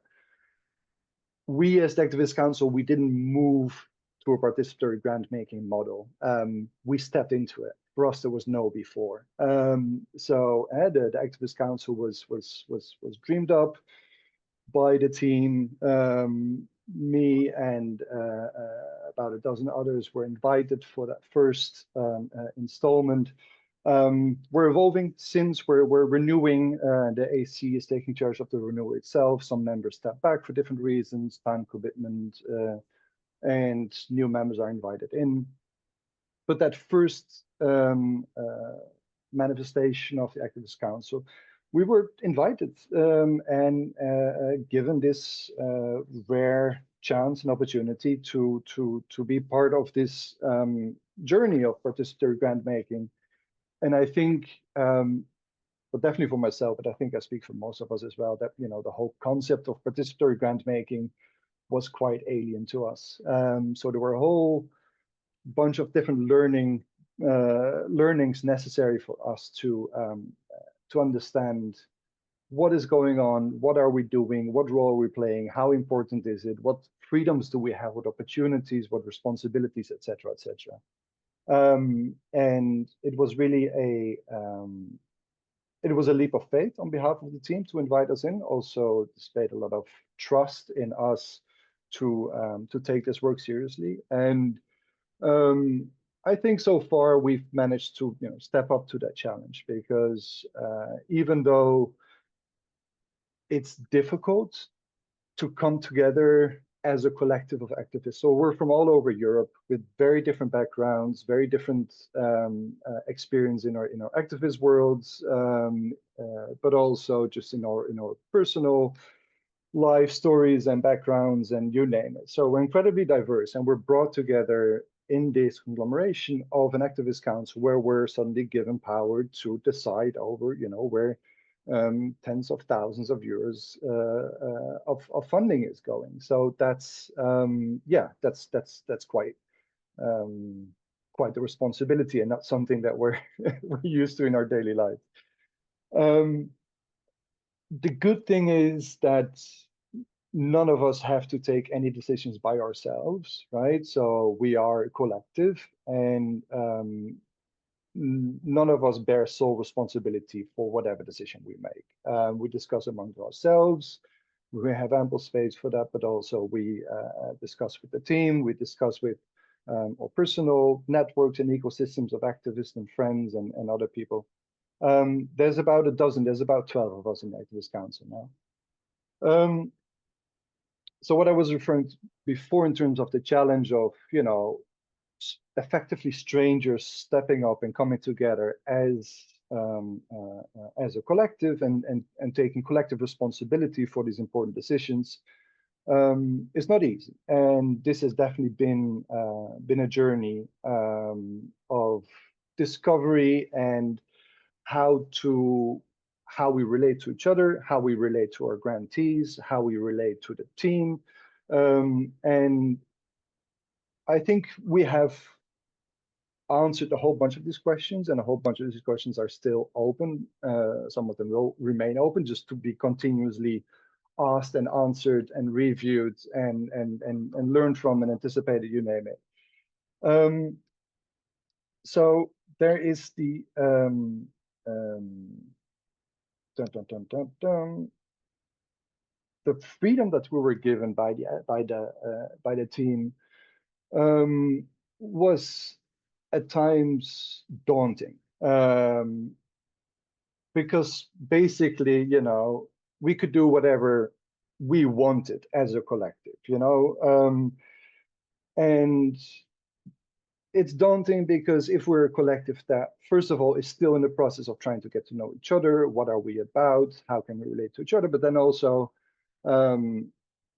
we as the Activist Council, we didn't move to a participatory grant making model. We stepped into it. For us, there was no before. So the Activist Council was dreamed up by the team. Me and about a dozen others were invited for that first installment. We're evolving since we're renewing. The AC is taking charge of the renewal itself. Some members step back for different reasons, time commitment, and new members are invited in. But that first manifestation of the Activist Council, we were invited and given this rare chance and opportunity to be part of this journey of participatory grant making. And I think, but definitely for myself, but I think I speak for most of us as well, that the whole concept of participatory grant making was quite alien to us. So there were a whole bunch of different learnings necessary for us to understand what is going on, what are we doing, what role are we playing, how important is it, what freedoms do we have, what opportunities, what responsibilities, etc., etc. And it was really a leap of faith on behalf of the team to invite us in. Also displayed a lot of trust in us to take this work seriously. And I think so far we've managed to step up to that challenge, because even though it's difficult to come together as a collective of activists. So we're from all over Europe with very different backgrounds, very different experience in our activist worlds, but also just in our personal life stories and backgrounds and you name it. So we're incredibly diverse, and we're brought together in this conglomeration of an activist council where we're suddenly given power to decide over, where tens of thousands of euros of funding is going. So that's that's quite the responsibility, and not something that we're we're used to in our daily life. The good thing is that none of us have to take any decisions by ourselves, right? So we are a collective, and none of us bear sole responsibility for whatever decision we make. We discuss amongst ourselves. We have ample space for that, but also we discuss with the team. We discuss with our personal networks and ecosystems of activists and friends and other people. There's about a dozen, there's about 12 of us in the Activist Council now. So what I was referring to before in terms of the challenge of, effectively strangers stepping up and coming together as a collective and taking collective responsibility for these important decisions is not easy. And this has definitely been a journey of discovery and how we relate to each other, how we relate to our grantees, how we relate to the team. And I think we have answered a whole bunch of these questions, and a whole bunch of these questions are still open. Some of them will remain open just to be continuously asked and answered and reviewed and learned from and anticipated, you name it. So there is the the freedom that we were given by the team was at times daunting, because basically, we could do whatever we wanted as a collective, and it's daunting because if we're a collective that, first of all, is still in the process of trying to get to know each other, what are we about, how can we relate to each other, but then also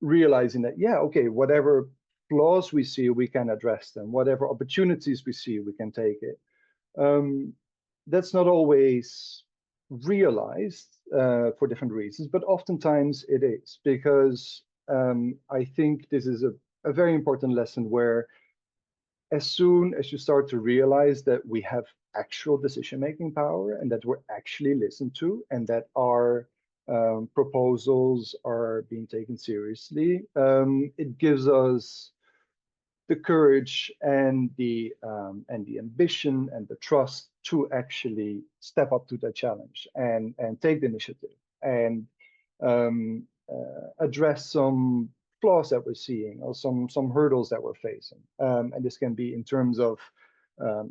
realizing that, yeah, okay, whatever flaws we see, we can address them. Whatever opportunities we see, we can take it. That's not always realized for different reasons, but oftentimes it is, because I think this is a very important lesson where as soon as you start to realize that we have actual decision-making power and that we're actually listened to and that our proposals are being taken seriously, it gives us the courage and the ambition and the trust to actually step up to the challenge and take the initiative and address some flaws that we're seeing or some hurdles that we're facing. And this can be in terms of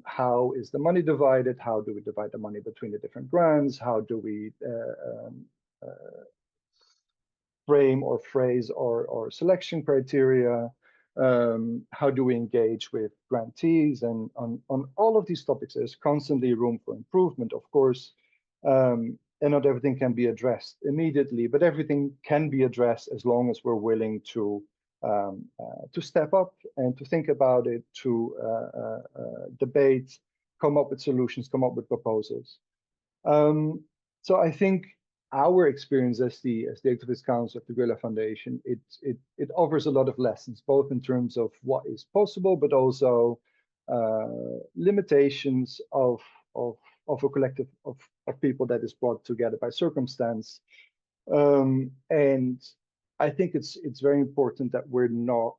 how is the money divided? How do we divide the money between the different grants? How do we frame or phrase or selection criteria? How do we engage with grantees? And on all of these topics, there's constantly room for improvement, of course. And not everything can be addressed immediately, but everything can be addressed as long as we're willing to step up and to think about it, to debate, come up with solutions, come up with proposals. So I think our experience as the Activist Council of the Guerrilla Foundation, it offers a lot of lessons, both in terms of what is possible, but also limitations of a collective of people that is brought together by circumstance. And I think it's very important that we're not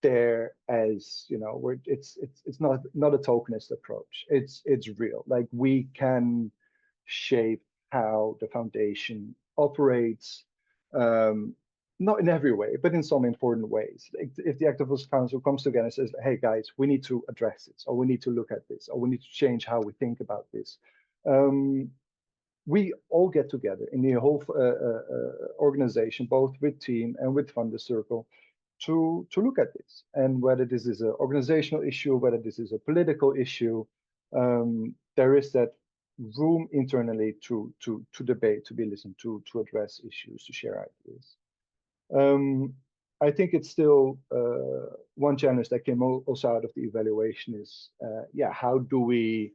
there as, it's not a tokenist approach. It's real. Like, we can shape how the foundation operates, not in every way, but in some important ways. If the Activist Council comes together and says, hey guys, we need to address this, or we need to look at this, or we need to change how we think about this, we all get together in the whole organization, both with team and with Funder Circle, to look at this. And whether this is an organizational issue, whether this is a political issue, there is that room internally to debate, to be listened to address issues, to share ideas. I think it's still one challenge that came also out of the evaluation is, yeah, how do we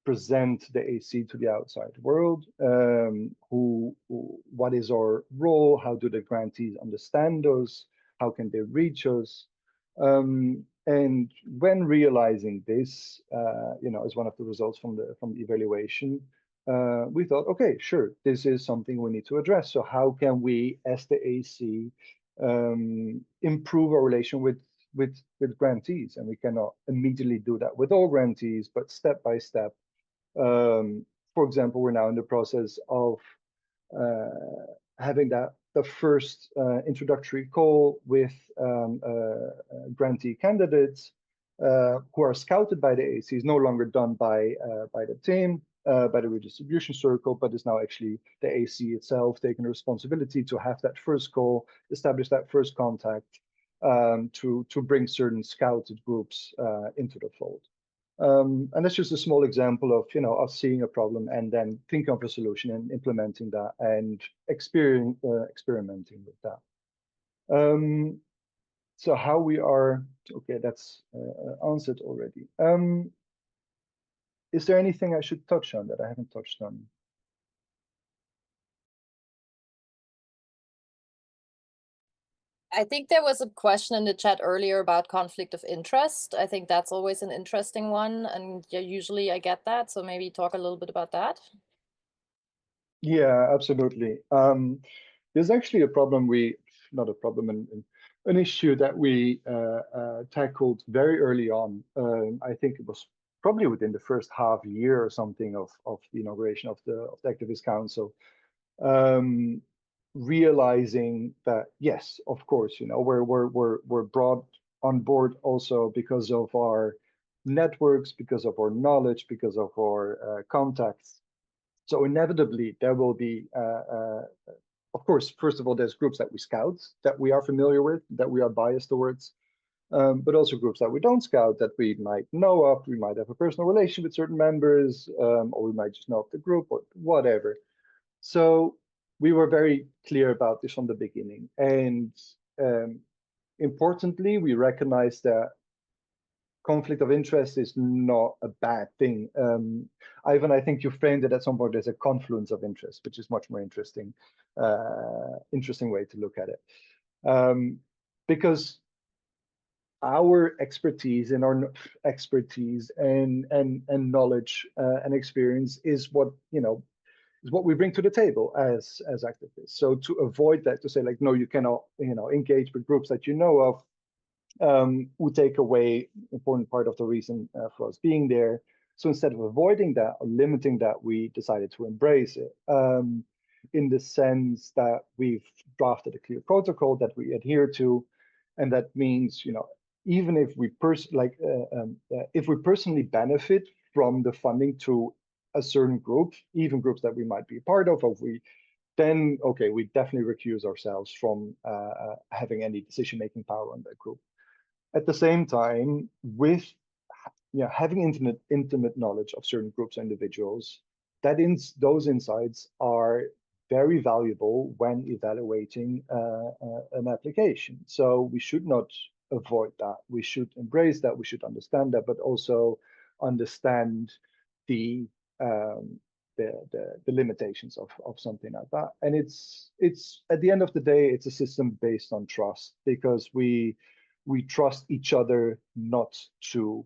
present the AC to the outside world? What is our role? How do the grantees understand us? How can they reach us? And when realizing this, as one of the results from the evaluation, we thought, okay, sure, this is something we need to address. So how can we, as the AC, improve our relation with grantees? And we cannot immediately do that with all grantees, but step by step. For example, we're now in the process of having the first introductory call with grantee candidates who are scouted by the AC. Is no longer done by the team, by the redistribution circle, but is now actually the AC itself taking responsibility to have that first call, establish that first contact, to bring certain scouted groups into the fold. And that's just a small example of, us seeing a problem and then thinking of a solution and implementing that and experimenting with that. So how we are, okay, that's answered already. Is there anything I should touch on that I haven't touched on? I think there was a question in the chat earlier about conflict of interest. I think that's always an interesting one, and yeah, usually I get that. So maybe talk a little bit about that. Yeah, absolutely. There's actually a problem not a problem, an issue that we tackled very early on. I think it was probably within the first half year or something of the inauguration of the Activist Council. Realizing that, yes, of course, we're brought on board also because of our networks, because of our knowledge, because of our contacts. So inevitably there will be, of course, first of all, there's groups that we scout, that we are familiar with, that we are biased towards, but also groups that we don't scout, that we might know of. We might have a personal relation with certain members, or we might just know of the group or whatever. So we were very clear about this from the beginning. And importantly, we recognized that conflict of interest is not a bad thing. Ivan, I think you framed it at some point as a confluence of interest, which is much more interesting way to look at it. Because our expertise and knowledge and experience is what we bring to the table as activists. So to avoid that, to say like, no, you cannot, engage with groups that you know of, would take away important part of the reason for us being there. So instead of avoiding that or limiting that, we decided to embrace it, in the sense that we've drafted a clear protocol that we adhere to, and that means, even if we if we personally benefit from the funding to a certain group, even groups that we might be a part of, then okay, we definitely recuse ourselves from having any decision-making power on that group. At the same time, with having intimate knowledge of certain groups and individuals, those insights are very valuable when evaluating an application. So we should not avoid that. We should embrace that. We should understand that, but also understand the limitations of something like that. And it's at the end of the day, it's a system based on trust, because we trust each other not to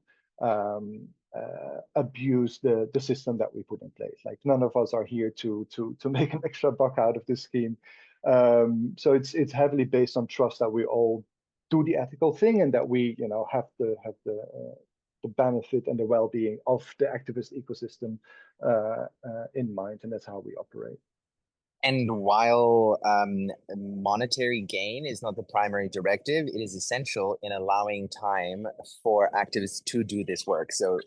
abuse the system that we put in place. Like, none of us are here to make an extra buck out of this scheme. So it's heavily based on trust that we all do the ethical thing, and that we have the benefit and the well-being of the activist ecosystem in mind, and that's how we operate. And while monetary gain is not the primary directive, it is essential in allowing time for activists to do this work. So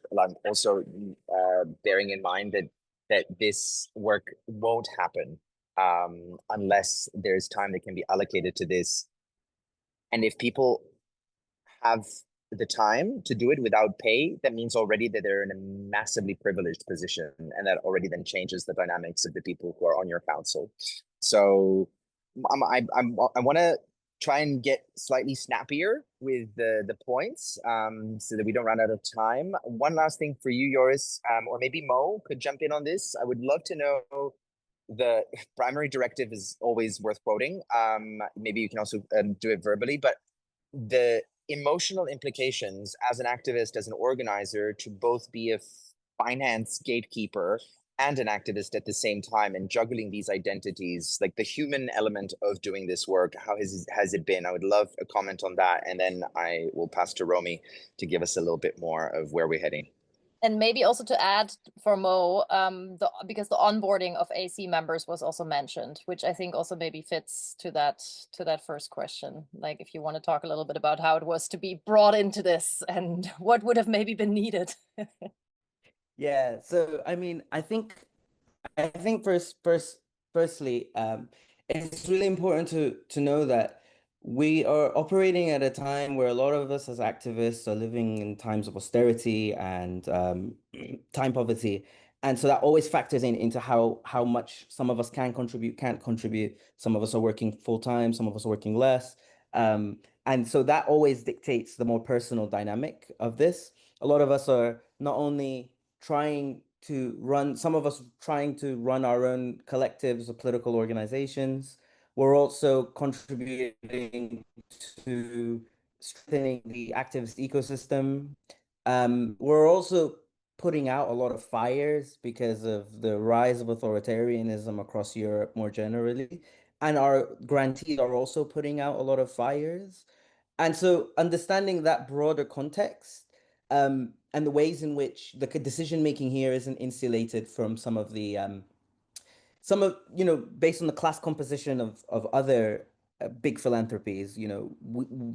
also bearing in mind that this work won't happen unless there's time that can be allocated to this. And if people have the time to do it without pay, that means already that they're in a massively privileged position, and that already then changes the dynamics of the people who are on your council. So I want to try and get slightly snappier with the points, so that we don't run out of time. One last thing for you, Joris, or maybe Mo could jump in on this. I would love to know, the primary directive is always worth quoting. Maybe you can also do it verbally, but the emotional implications as an activist, as an organizer, to both be a finance gatekeeper and an activist at the same time, and juggling these identities, like the human element of doing this work. How has it been? I would love a comment on that, and then I will pass to Romy to give us a little bit more of where we're heading. And maybe also to add for Mo, because the onboarding of AC members was also mentioned, which I think also maybe fits to that first question. Like, if you want to talk a little bit about how it was to be brought into this and what would have maybe been needed. Yeah, so I mean, I think firstly, it's really important to know that we are operating at a time where a lot of us as activists are living in times of austerity and time poverty. And so that always factors into how much some of us can contribute, can't contribute. Some of us are working full time, some of us are working less. And so that always dictates the more personal dynamic of this. A lot of us are not only some of us trying to run our own collectives or political organizations. We're also contributing to strengthening the activist ecosystem. We're also putting out a lot of fires because of the rise of authoritarianism across Europe more generally. And our grantees are also putting out a lot of fires. And so understanding that broader context, and the ways in which the decision making here isn't insulated from based on the class composition of other big philanthropies,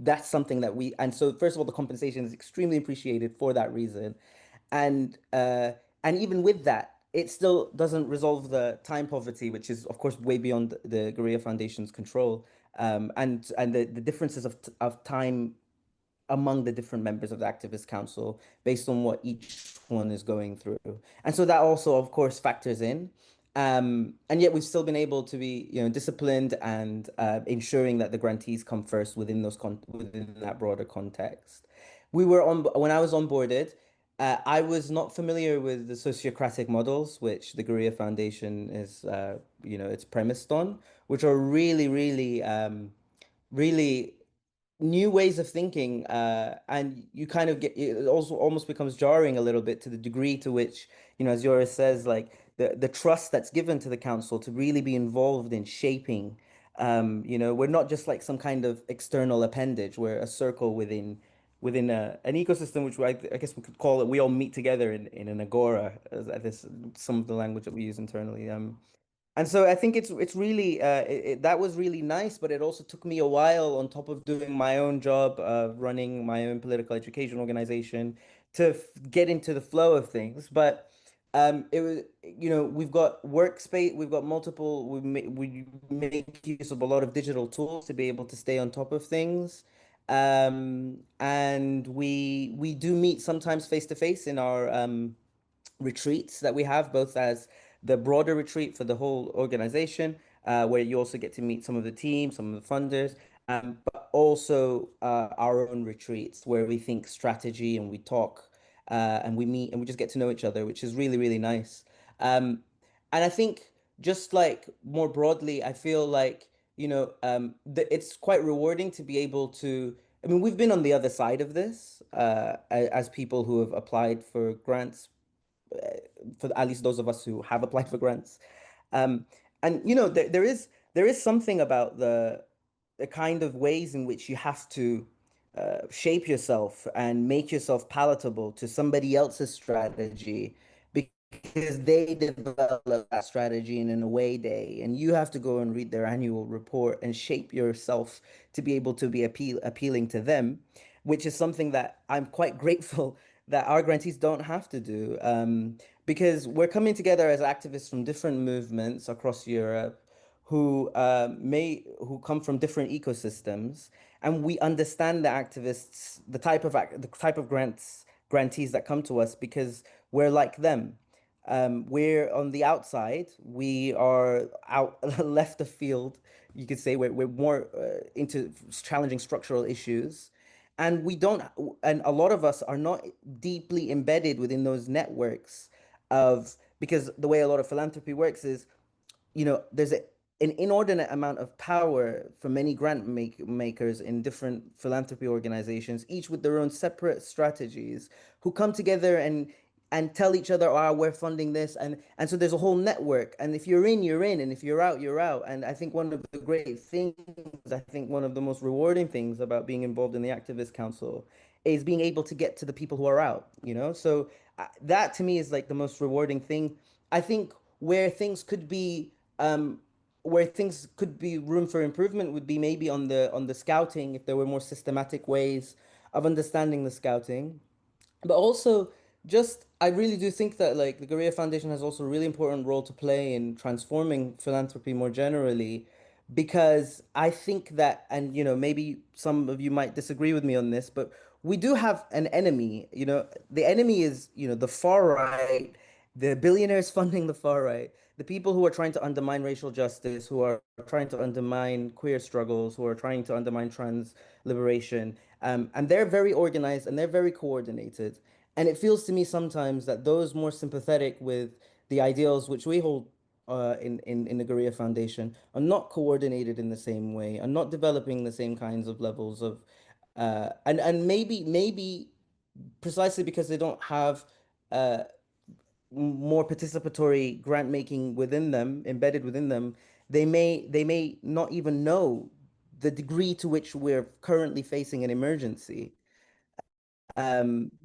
that's something that and so first of all, the compensation is extremely appreciated for that reason. And even with that, it still doesn't resolve the time poverty, which is of course way beyond the Guerrilla Foundation's control. And the differences of time among the different members of the activist council based on what each one is going through. And so that also, of course, factors in. And yet we've still been able to be, disciplined and ensuring that the grantees come first within within that broader context. When I was onboarded, I was not familiar with the sociocratic models, which the Guerrilla Foundation is, it's premised on, which are really, really, really new ways of thinking, and you kind of it also almost becomes jarring a little bit to the degree to which, as Joris says, like the trust that's given to the council to really be involved in shaping. We're not just like some kind of external appendage. We're a circle within an ecosystem, which I guess we could call it. We all meet together in an agora, as some of the language that we use internally. And so I think it's really that was really nice, but it also took me a while, on top of doing my own job of running my own political education organization, to get into the flow of things. But it was, we've got workspace, we've got multiple, we make use of a lot of digital tools to be able to stay on top of things. And we do meet sometimes face to face in our retreats that we have, both as the broader retreat for the whole organization, where you also get to meet some of the team, some of the funders, but also our own retreats where we think strategy and we talk, and we meet and we just get to know each other, which is really, really nice. And I think, just like more broadly, I feel like, it's quite rewarding to be able to. I mean, we've been on the other side of this as people who have applied for grants, for at least those of us who have applied for grants. And there is something about the kind of ways in which you have to shape yourself and make yourself palatable to somebody else's strategy, because they develop that strategy in an away day, and you have to go and read their annual report and shape yourself to be able to be appealing to them, which is something that I'm quite grateful that our grantees don't have to do, because we're coming together as activists from different movements across Europe who come from different ecosystems, and we understand the activists, the type of grantees that come to us, because we're like them. We're on the outside. We are out left of field, you could say we're more into challenging structural issues. And we don't, and a lot of us are not deeply embedded within those networks of, because the way a lot of philanthropy works is, there's an inordinate amount of power for many makers in different philanthropy organizations, each with their own separate strategies, who come together and tell each other, oh, we're funding this. And so there's a whole network. And if you're in, you're in. And if you're out, you're out. And I think one of the great things, I think one of the most rewarding things about being involved in the Activist Council is being able to get to the people who are out, So that to me is like the most rewarding thing. I think where things could be, room for improvement would be maybe on the scouting, if there were more systematic ways of understanding the scouting. But also, just I really do think that like the Guerrilla Foundation has also a really important role to play in transforming philanthropy more generally, because I think that, and maybe some of you might disagree with me on this, but we do have an enemy. The enemy is, the far right, the billionaires funding the far right, the people who are trying to undermine racial justice, who are trying to undermine queer struggles, who are trying to undermine trans liberation. And they're very organized and they're very coordinated. And it feels to me sometimes that those more sympathetic with the ideals which we hold in the Guerrilla Foundation are not coordinated in the same way, are not developing the same kinds of levels of, and maybe precisely because they don't have more participatory grant making within them, embedded within them, they may not even know the degree to which we're currently facing an emergency,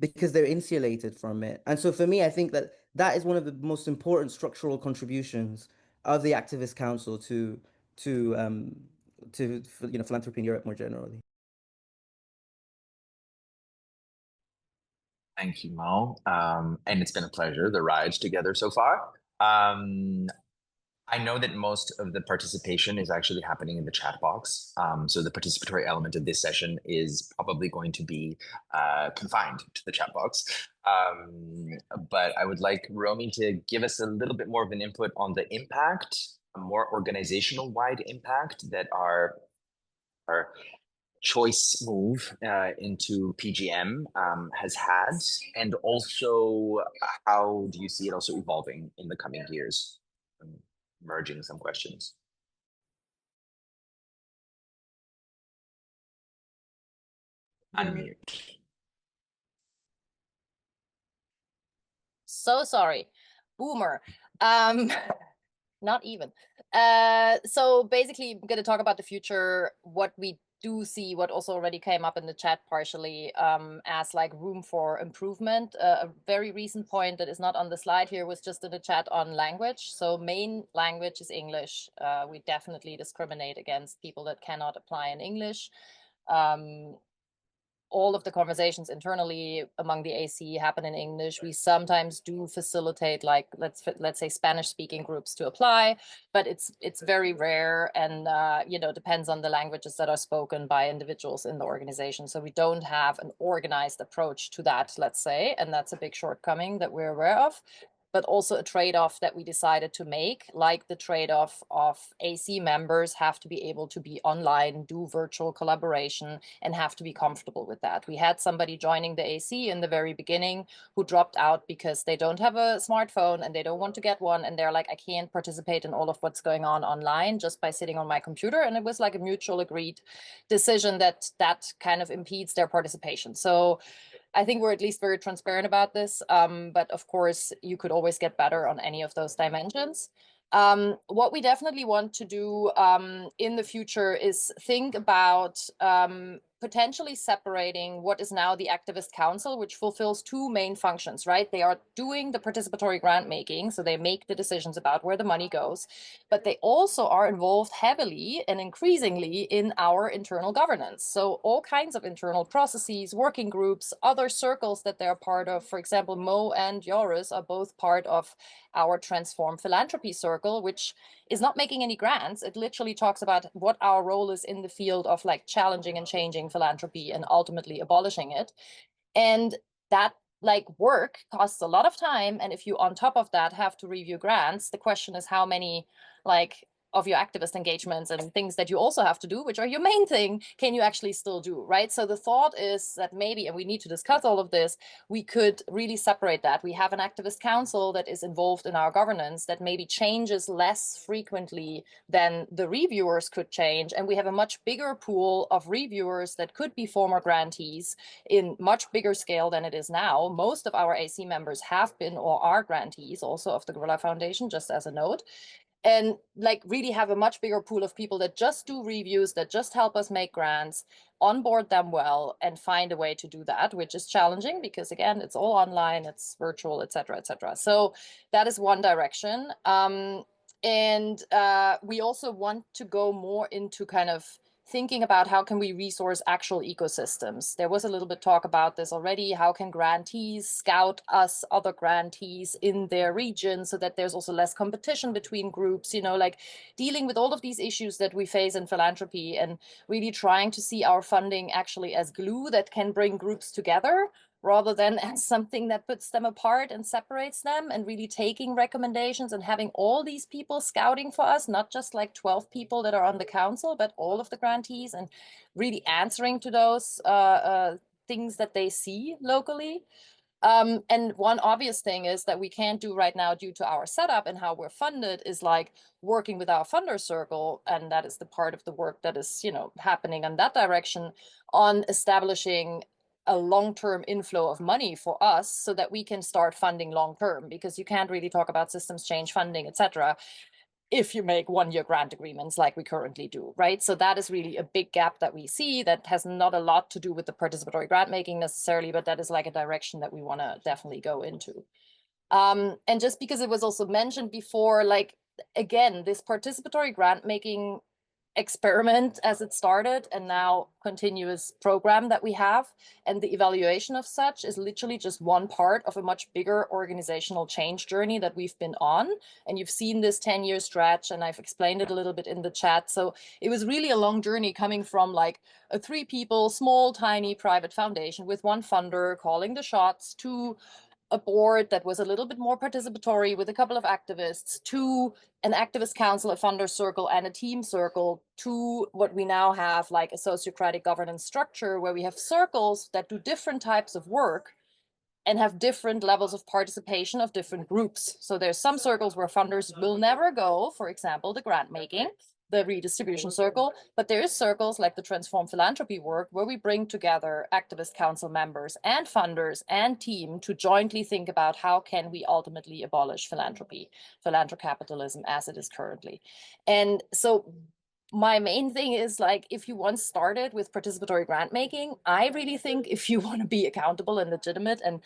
because they're insulated from it. And so for me, I think that that is one of the most important structural contributions of the Activist Council to philanthropy in Europe more generally. Thank you, Mo. And it's been a pleasure, the ride together so far. I know that most of the participation is actually happening in the chat box. So the participatory element of this session is probably going to be confined to the chat box. But I would like Romy to give us a little bit more of an input on the impact, a more organizational wide impact that our choice move into PGM has had, and also how do you see it also evolving in the coming years? Merging some questions. Unmute. So sorry, boomer. Not even. So basically, I'm going to talk about the future, what we do see, what also already came up in the chat partially, as like room for improvement. A very recent point that is not on the slide here was just in the chat on language. So main language is English. We definitely discriminate against people that cannot apply in English. All of the conversations internally among the AC happen in English. We sometimes do facilitate, like let's say Spanish speaking groups to apply, but it's very rare, and depends on the languages that are spoken by individuals in the organization. So we don't have an organized approach to that, let's say, and that's a big shortcoming that we're aware of. But also a trade-off that we decided to make, like the trade-off of AC members have to be able to be online, do virtual collaboration, and have to be comfortable with that. We had somebody joining the AC in the very beginning who dropped out because they don't have a smartphone and they don't want to get one. And they're like, I can't participate in all of what's going on online just by sitting on my computer. And it was like a mutual agreed decision that kind of impedes their participation. So I think we're at least very transparent about this, but of course, you could always get better on any of those dimensions. What we definitely want to do in the future is think about potentially separating what is now the Activist Council, which fulfills two main functions, right? They are doing the participatory grant making, so they make the decisions about where the money goes, but they also are involved heavily and increasingly in our internal governance. So all kinds of internal processes, working groups, other circles that they're part of. For example, Mo and Joris are both part of our Transform Philanthropy Circle, which is not making any grants. It literally talks about what our role is in the field of like challenging and changing philanthropy and ultimately abolishing it. And that like work costs a lot of time. And if you on top of that have to review grants, the question is how many like of your activist engagements and things that you also have to do, which are your main thing, can you actually still do, right? So the thought is that maybe, and we need to discuss all of this, we could really separate that. We have an activist council that is involved in our governance that maybe changes less frequently than the reviewers could change. And we have a much bigger pool of reviewers that could be former grantees in much bigger scale than it is now. Most of our AC members have been or are grantees also of the Guerrilla Foundation, just as a note. And like really have a much bigger pool of people that just do reviews, that just help us make grants, onboard them well, and find a way to do that, which is challenging because again, it's all online, it's virtual, et cetera, et cetera. So that is one direction. And we also want to go more into kind of thinking about how can we resource actual ecosystems. There was a little bit talk about this already. How can grantees scout us other grantees in their region so that there's also less competition between groups, you know, like dealing with all of these issues that we face in philanthropy and really trying to see our funding actually as glue that can bring groups together rather than as something that puts them apart and separates them, and really taking recommendations and having all these people scouting for us, not just like 12 people that are on the council, but all of the grantees, and really answering to those things that they see locally. And one obvious thing is that we can't do right now due to our setup and how we're funded is like working with our funder circle. And that is the part of the work that is, you know, happening in that direction on establishing a long-term inflow of money for us so that we can start funding long-term, because you can't really talk about systems change funding, etc., if you make one-year grant agreements like we currently do, right? So that is really a big gap that we see that has not a lot to do with the participatory grant making necessarily, but that is like a direction that we want to definitely go into. And just because it was also mentioned before, like, again, this participatory grant making experiment as it started and now continuous program that we have, and the evaluation of such is literally just one part of a much bigger organizational change journey that we've been on. And you've seen this 10-year stretch, and I've explained it a little bit in the chat. So it was really a long journey coming from like a 3 people, small, tiny private foundation with one funder calling the shots to a board that was a little bit more participatory with a couple of activists, to an activist council, a funder circle, and a team circle, to what we now have like a sociocratic governance structure where we have circles that do different types of work and have different levels of participation of different groups. So there's some circles where funders will never go, for example, the grant making, the redistribution circle, but there is circles like the Transform Philanthropy work where we bring together activist council members and funders and team to jointly think about how can we ultimately abolish philanthropy, philanthrocapitalism as it is currently. And so my main thing is like, if you once started with participatory grant making, I really think if you want to be accountable and legitimate and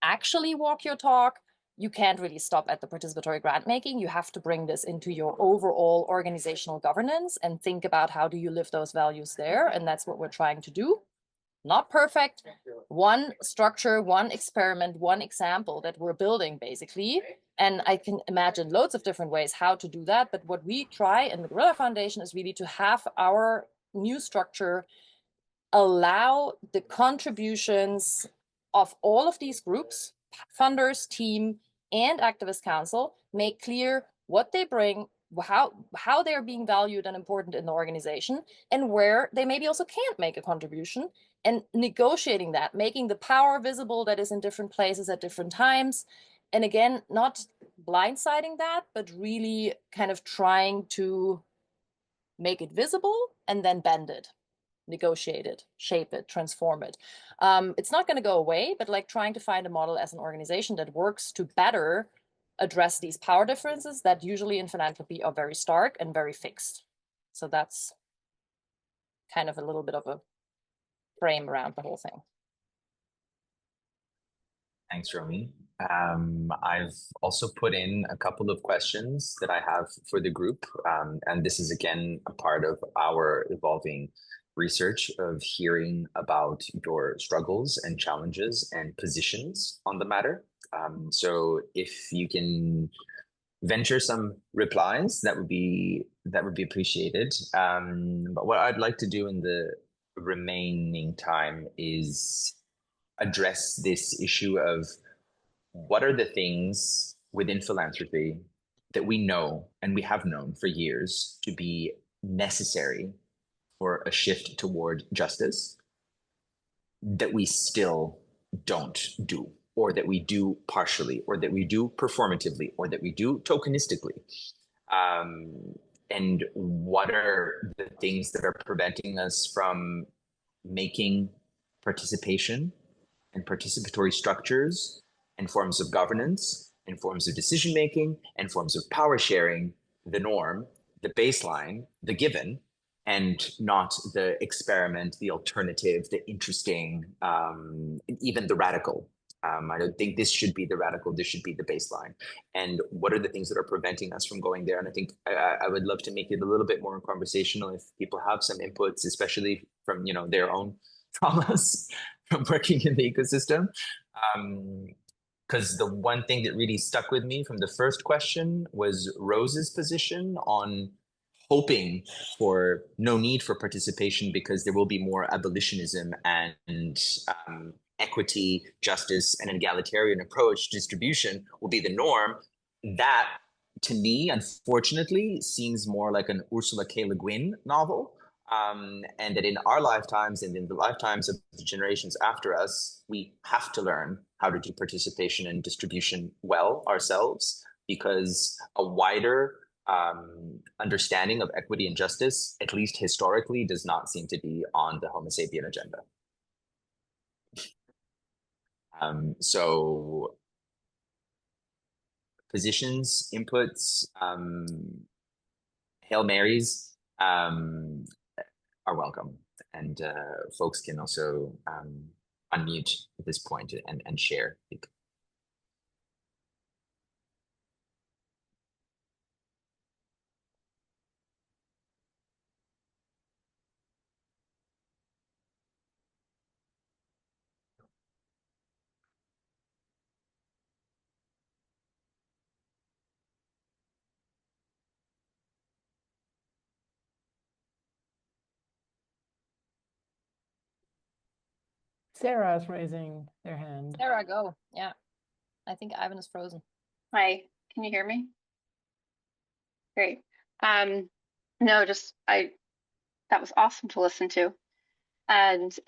actually walk your talk, you can't really stop at the participatory grant making. You have to bring this into your overall organizational governance and think about how do you live those values there. And that's what we're trying to do. Not perfect. One structure, one experiment, one example that we're building basically. And I can imagine loads of different ways how to do that. But what we try in the Guerrilla Foundation is really to have our new structure allow the contributions of all of these groups, funders, team, and activist council, make clear what they bring, how they're being valued and important in the organization, and where they maybe also can't make a contribution, and negotiating that, making the power visible that is in different places at different times. And again, not blindsiding that, but really kind of trying to make it visible and then bend it, negotiate it, shape it, transform it. It's not going to go away, but like trying to find a model as an organization that works to better address these power differences that usually in philanthropy are very stark and very fixed. So that's kind of a little bit of a frame around the whole thing. Thanks, Romy. I've also put in a couple of questions that I have for the group. And this is, again, a part of our evolving research of hearing about your struggles and challenges and positions on the matter. So if you can venture some replies, that would be appreciated. But what I'd like to do in the remaining time is address this issue of what are the things within philanthropy that we know and we have known for years to be necessary for a shift toward justice that we still don't do, or that we do partially, or that we do performatively, or that we do tokenistically. And what are the things that are preventing us from making participation and participatory structures and forms of governance and forms of decision making and forms of power sharing the norm, the baseline, the given, and not the experiment, the alternative, the interesting, even the radical. I don't think this should be the radical, this should be the baseline. And what are the things that are preventing us from going there? And I think I would love to make it a little bit more conversational if people have some inputs, especially from, you know, their own traumas from working in the ecosystem. Because the one thing that really stuck with me from the first question was Rose's position on hoping for no need for participation because there will be more abolitionism and equity, justice, and an egalitarian approach to distribution will be the norm. That, to me, unfortunately, seems more like an Ursula K. Le Guin novel. And that in our lifetimes and in the lifetimes of the generations after us, we have to learn how to do participation and distribution well ourselves, because a wider understanding of equity and justice, at least historically, does not seem to be on the Homo sapien agenda. So positions, inputs, Hail Marys are welcome. And folks can also unmute at this point and share. Sarah is raising their hand. Sarah, go. Yeah. I think Ivan is frozen. Hi, can you hear me? Great. No, just that was awesome to listen to. And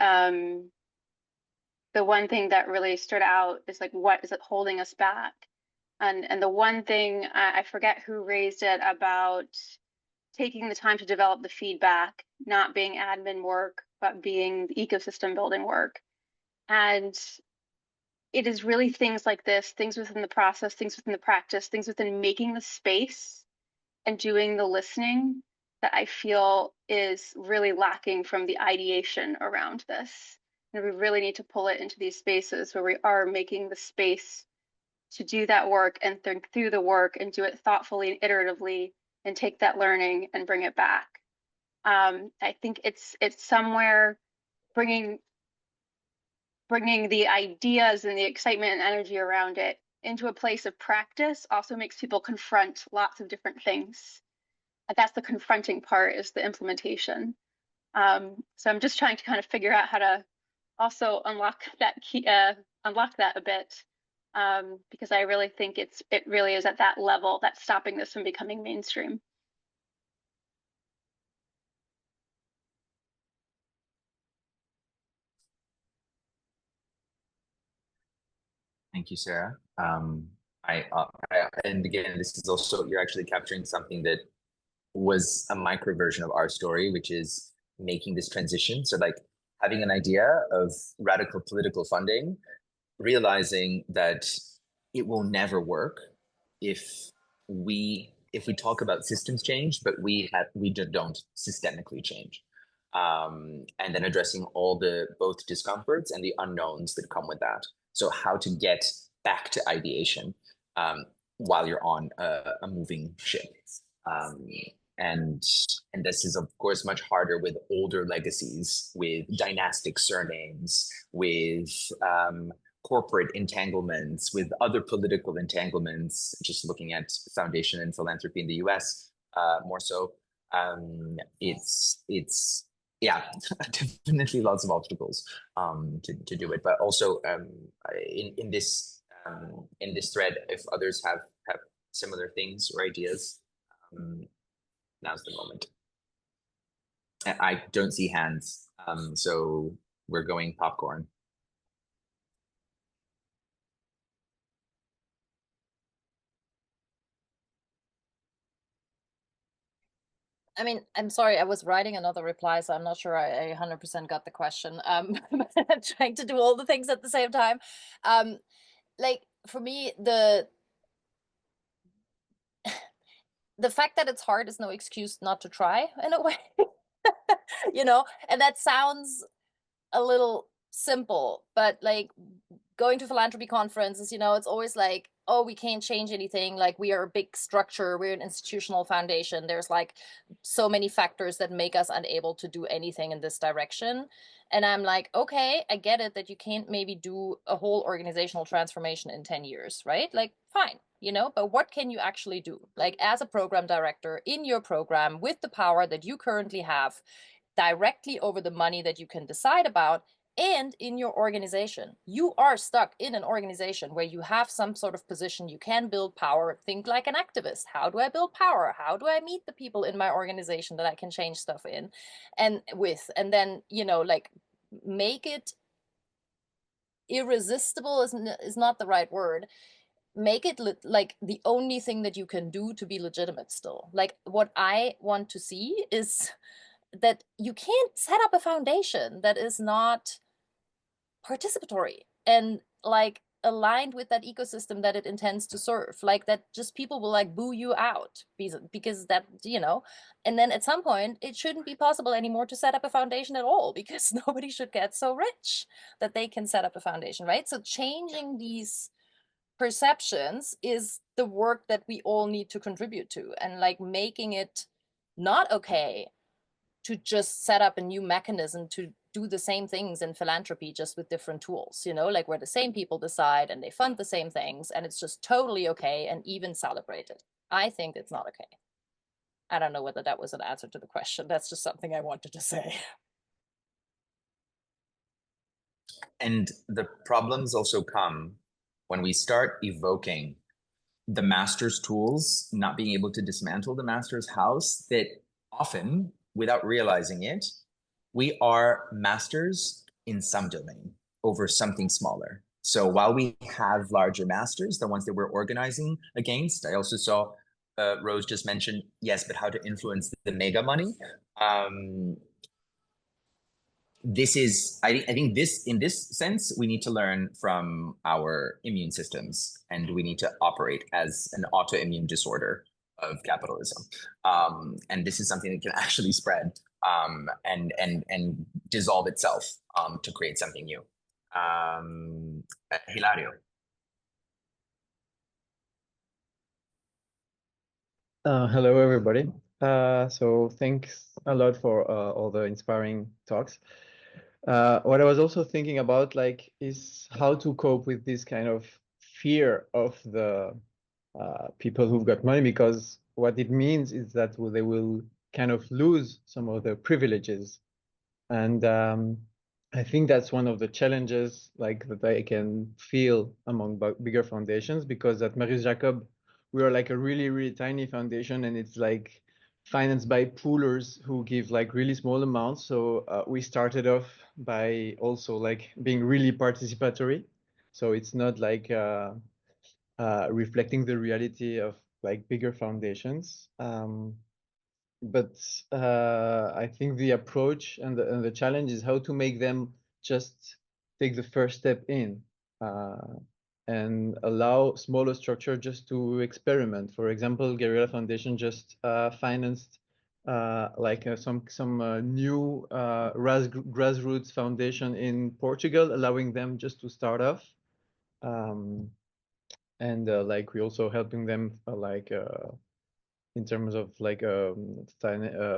the one thing that really stood out is like, what is it holding us back? And the one thing, I forget who raised it, about taking the time to develop the feedback, not being admin work, but being ecosystem building work. And it is really things like this, things within the process, things within the practice, things within making the space and doing the listening that I feel is really lacking from the ideation around this. And we really need to pull it into these spaces where we are making the space to do that work and think through the work and do it thoughtfully and iteratively and take that learning and bring it back. I think it's somewhere bringing the ideas and the excitement and energy around it into a place of practice also makes people confront lots of different things. And that's the confronting part, is the implementation. So I'm just trying to kind of figure out how to also unlock that a bit, because I really think it really is at that level that's stopping this from becoming mainstream. Thank you, Sarah. And again, this is also, you're actually capturing something that was a micro version of our story, which is making this transition. So like having an idea of radical political funding, realizing that it will never work if we talk about systems change, but we don't systemically change. And then addressing all the both discomforts and the unknowns that come with that. So how to get back to ideation while you're on a moving ship. And this is, of course, much harder with older legacies, with dynastic surnames, with corporate entanglements, with other political entanglements, just looking at foundation and philanthropy in the US more so. It's yeah, definitely lots of obstacles to do it. But also in this thread, if others have similar things or ideas, now's the moment. I don't see hands, so we're going popcorn. I mean, I'm sorry, I was writing another reply, so I'm not sure I 100% got the question. But I'm trying to do all the things at the same time. Like for me, the fact that it's hard is no excuse not to try in a way. You know, and that sounds a little simple, but like going to philanthropy conferences, you know, it's always like, oh, we can't change anything. Like we are a big structure, we're an institutional foundation. There's like so many factors that make us unable to do anything in this direction. And I'm like, okay, I get it that you can't maybe do a whole organizational transformation in 10 years, right? Like, fine, you know, but what can you actually do? Like as a program director in your program with the power that you currently have directly over the money that you can decide about, and in your organization. You are stuck in an organization where you have some sort of position, you can build power. Think like an activist. How do I build power? How do I meet the people in my organization that I can change stuff in and with? And then, you know, like make it irresistible is not the right word. Make it like the only thing that you can do to be legitimate still. Like what I want to see is that you can't set up a foundation that is not participatory and like aligned with that ecosystem that it intends to serve, like that just people will like boo you out because that, you know, and then at some point it shouldn't be possible anymore to set up a foundation at all because nobody should get so rich that they can set up a foundation, right? So changing these perceptions is the work that we all need to contribute to, and like making it not okay to just set up a new mechanism to do the same things in philanthropy just with different tools, you know, like where the same people decide and they fund the same things and it's just totally okay and even celebrated. I think it's not okay. I don't know whether that was an answer to the question. That's just something I wanted to say. And the problems also come when we start evoking the master's tools, not being able to dismantle the master's house, that often, without realizing it, we are masters in some domain over something smaller. So while we have larger masters, the ones that we're organizing against, I also saw Rose just mentioned, yes, but how to influence the mega money. This is, I think this, in this sense, we need to learn from our immune systems, and we need to operate as an autoimmune disorder of capitalism. And this is something that can actually spread and dissolve itself to create something new. Hilario. Hello, everybody. So thanks a lot for all the inspiring talks. What I was also thinking about, like, is how to cope with this kind of fear of the people who've got money, because what it means is that they will kind of lose some of their privileges. And I think that's one of the challenges, like, that I can feel among bigger foundations, because at Maurice Jacob, we are like a really, really tiny foundation, and it's like financed by poolers who give like really small amounts. So we started off by also like being really participatory. So it's not like reflecting the reality of like bigger foundations. But I think the approach and the challenge is how to make them just take the first step in and allow smaller structure just to experiment. For example, Guerrilla Foundation just financed like some new grassroots foundation in Portugal, allowing them just to start off. And like we also helping them like in terms of like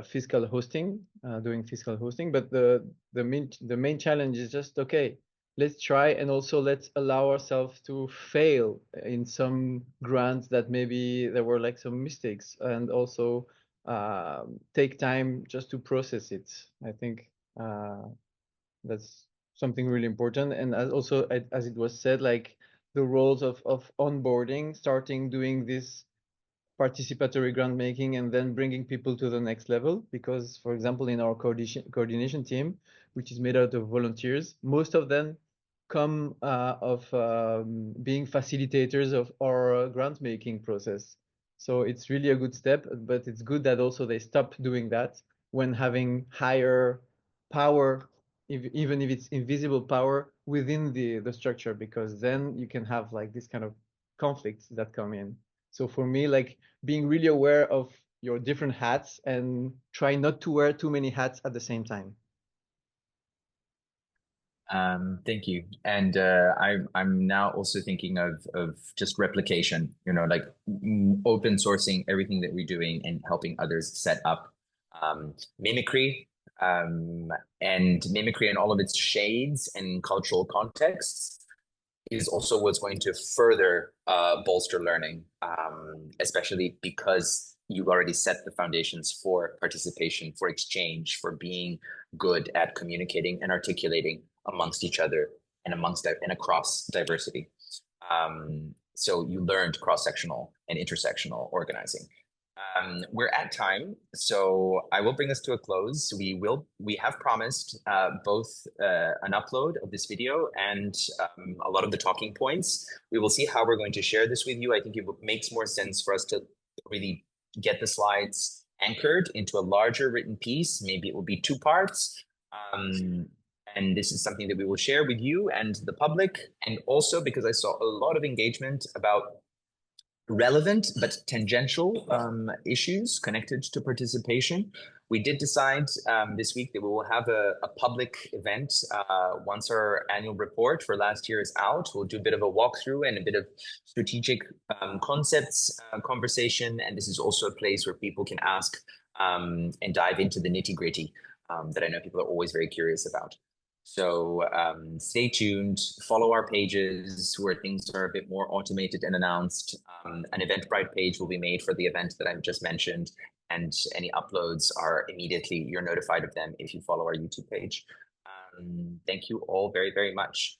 fiscal hosting, doing fiscal hosting. But the main challenge is just, okay, let's try, and also let's allow ourselves to fail in some grants that maybe there were like some mistakes, and also take time just to process it. I think that's something really important. And as it was said, like the roles of onboarding, starting doing this participatory grant making and then bringing people to the next level. Because, for example, in our coordination team, which is made out of volunteers, most of them come of being facilitators of our grant making process. So it's really a good step, but it's good that also they stop doing that when having higher power, even if it's invisible power within the structure, because then you can have like this kind of conflicts that come in. So for me, like being really aware of your different hats and try not to wear too many hats at the same time. Thank you. And I'm now also thinking of just replication, you know, like open sourcing everything that we're doing and helping others set up mimicry, and mimicry in all of its shades and cultural contexts is also what's going to further bolster learning, especially because you've already set the foundations for participation, for exchange, for being good at communicating and articulating amongst each other and and across diversity. So you learned cross-sectional and intersectional organizing. We're at time, so I will bring this to a close. We have promised both an upload of this video and a lot of the talking points. We will see how we're going to share this with you. I think it makes more sense for us to really get the slides anchored into a larger written piece. Maybe it will be 2 parts. And this is something that we will share with you and the public. And also because I saw a lot of engagement about relevant but tangential issues connected to participation. We did decide this week that we will have a public event once our annual report for last year is out. We'll do a bit of a walkthrough and a bit of strategic concepts conversation. And this is also a place where people can ask and dive into the nitty-gritty that I know people are always very curious about. So stay tuned, follow our pages where things are a bit more automated and announced. An Eventbrite page will be made for the event that I've just mentioned, and any uploads are immediately, you're notified of them if you follow our YouTube page. Thank you all very, very much.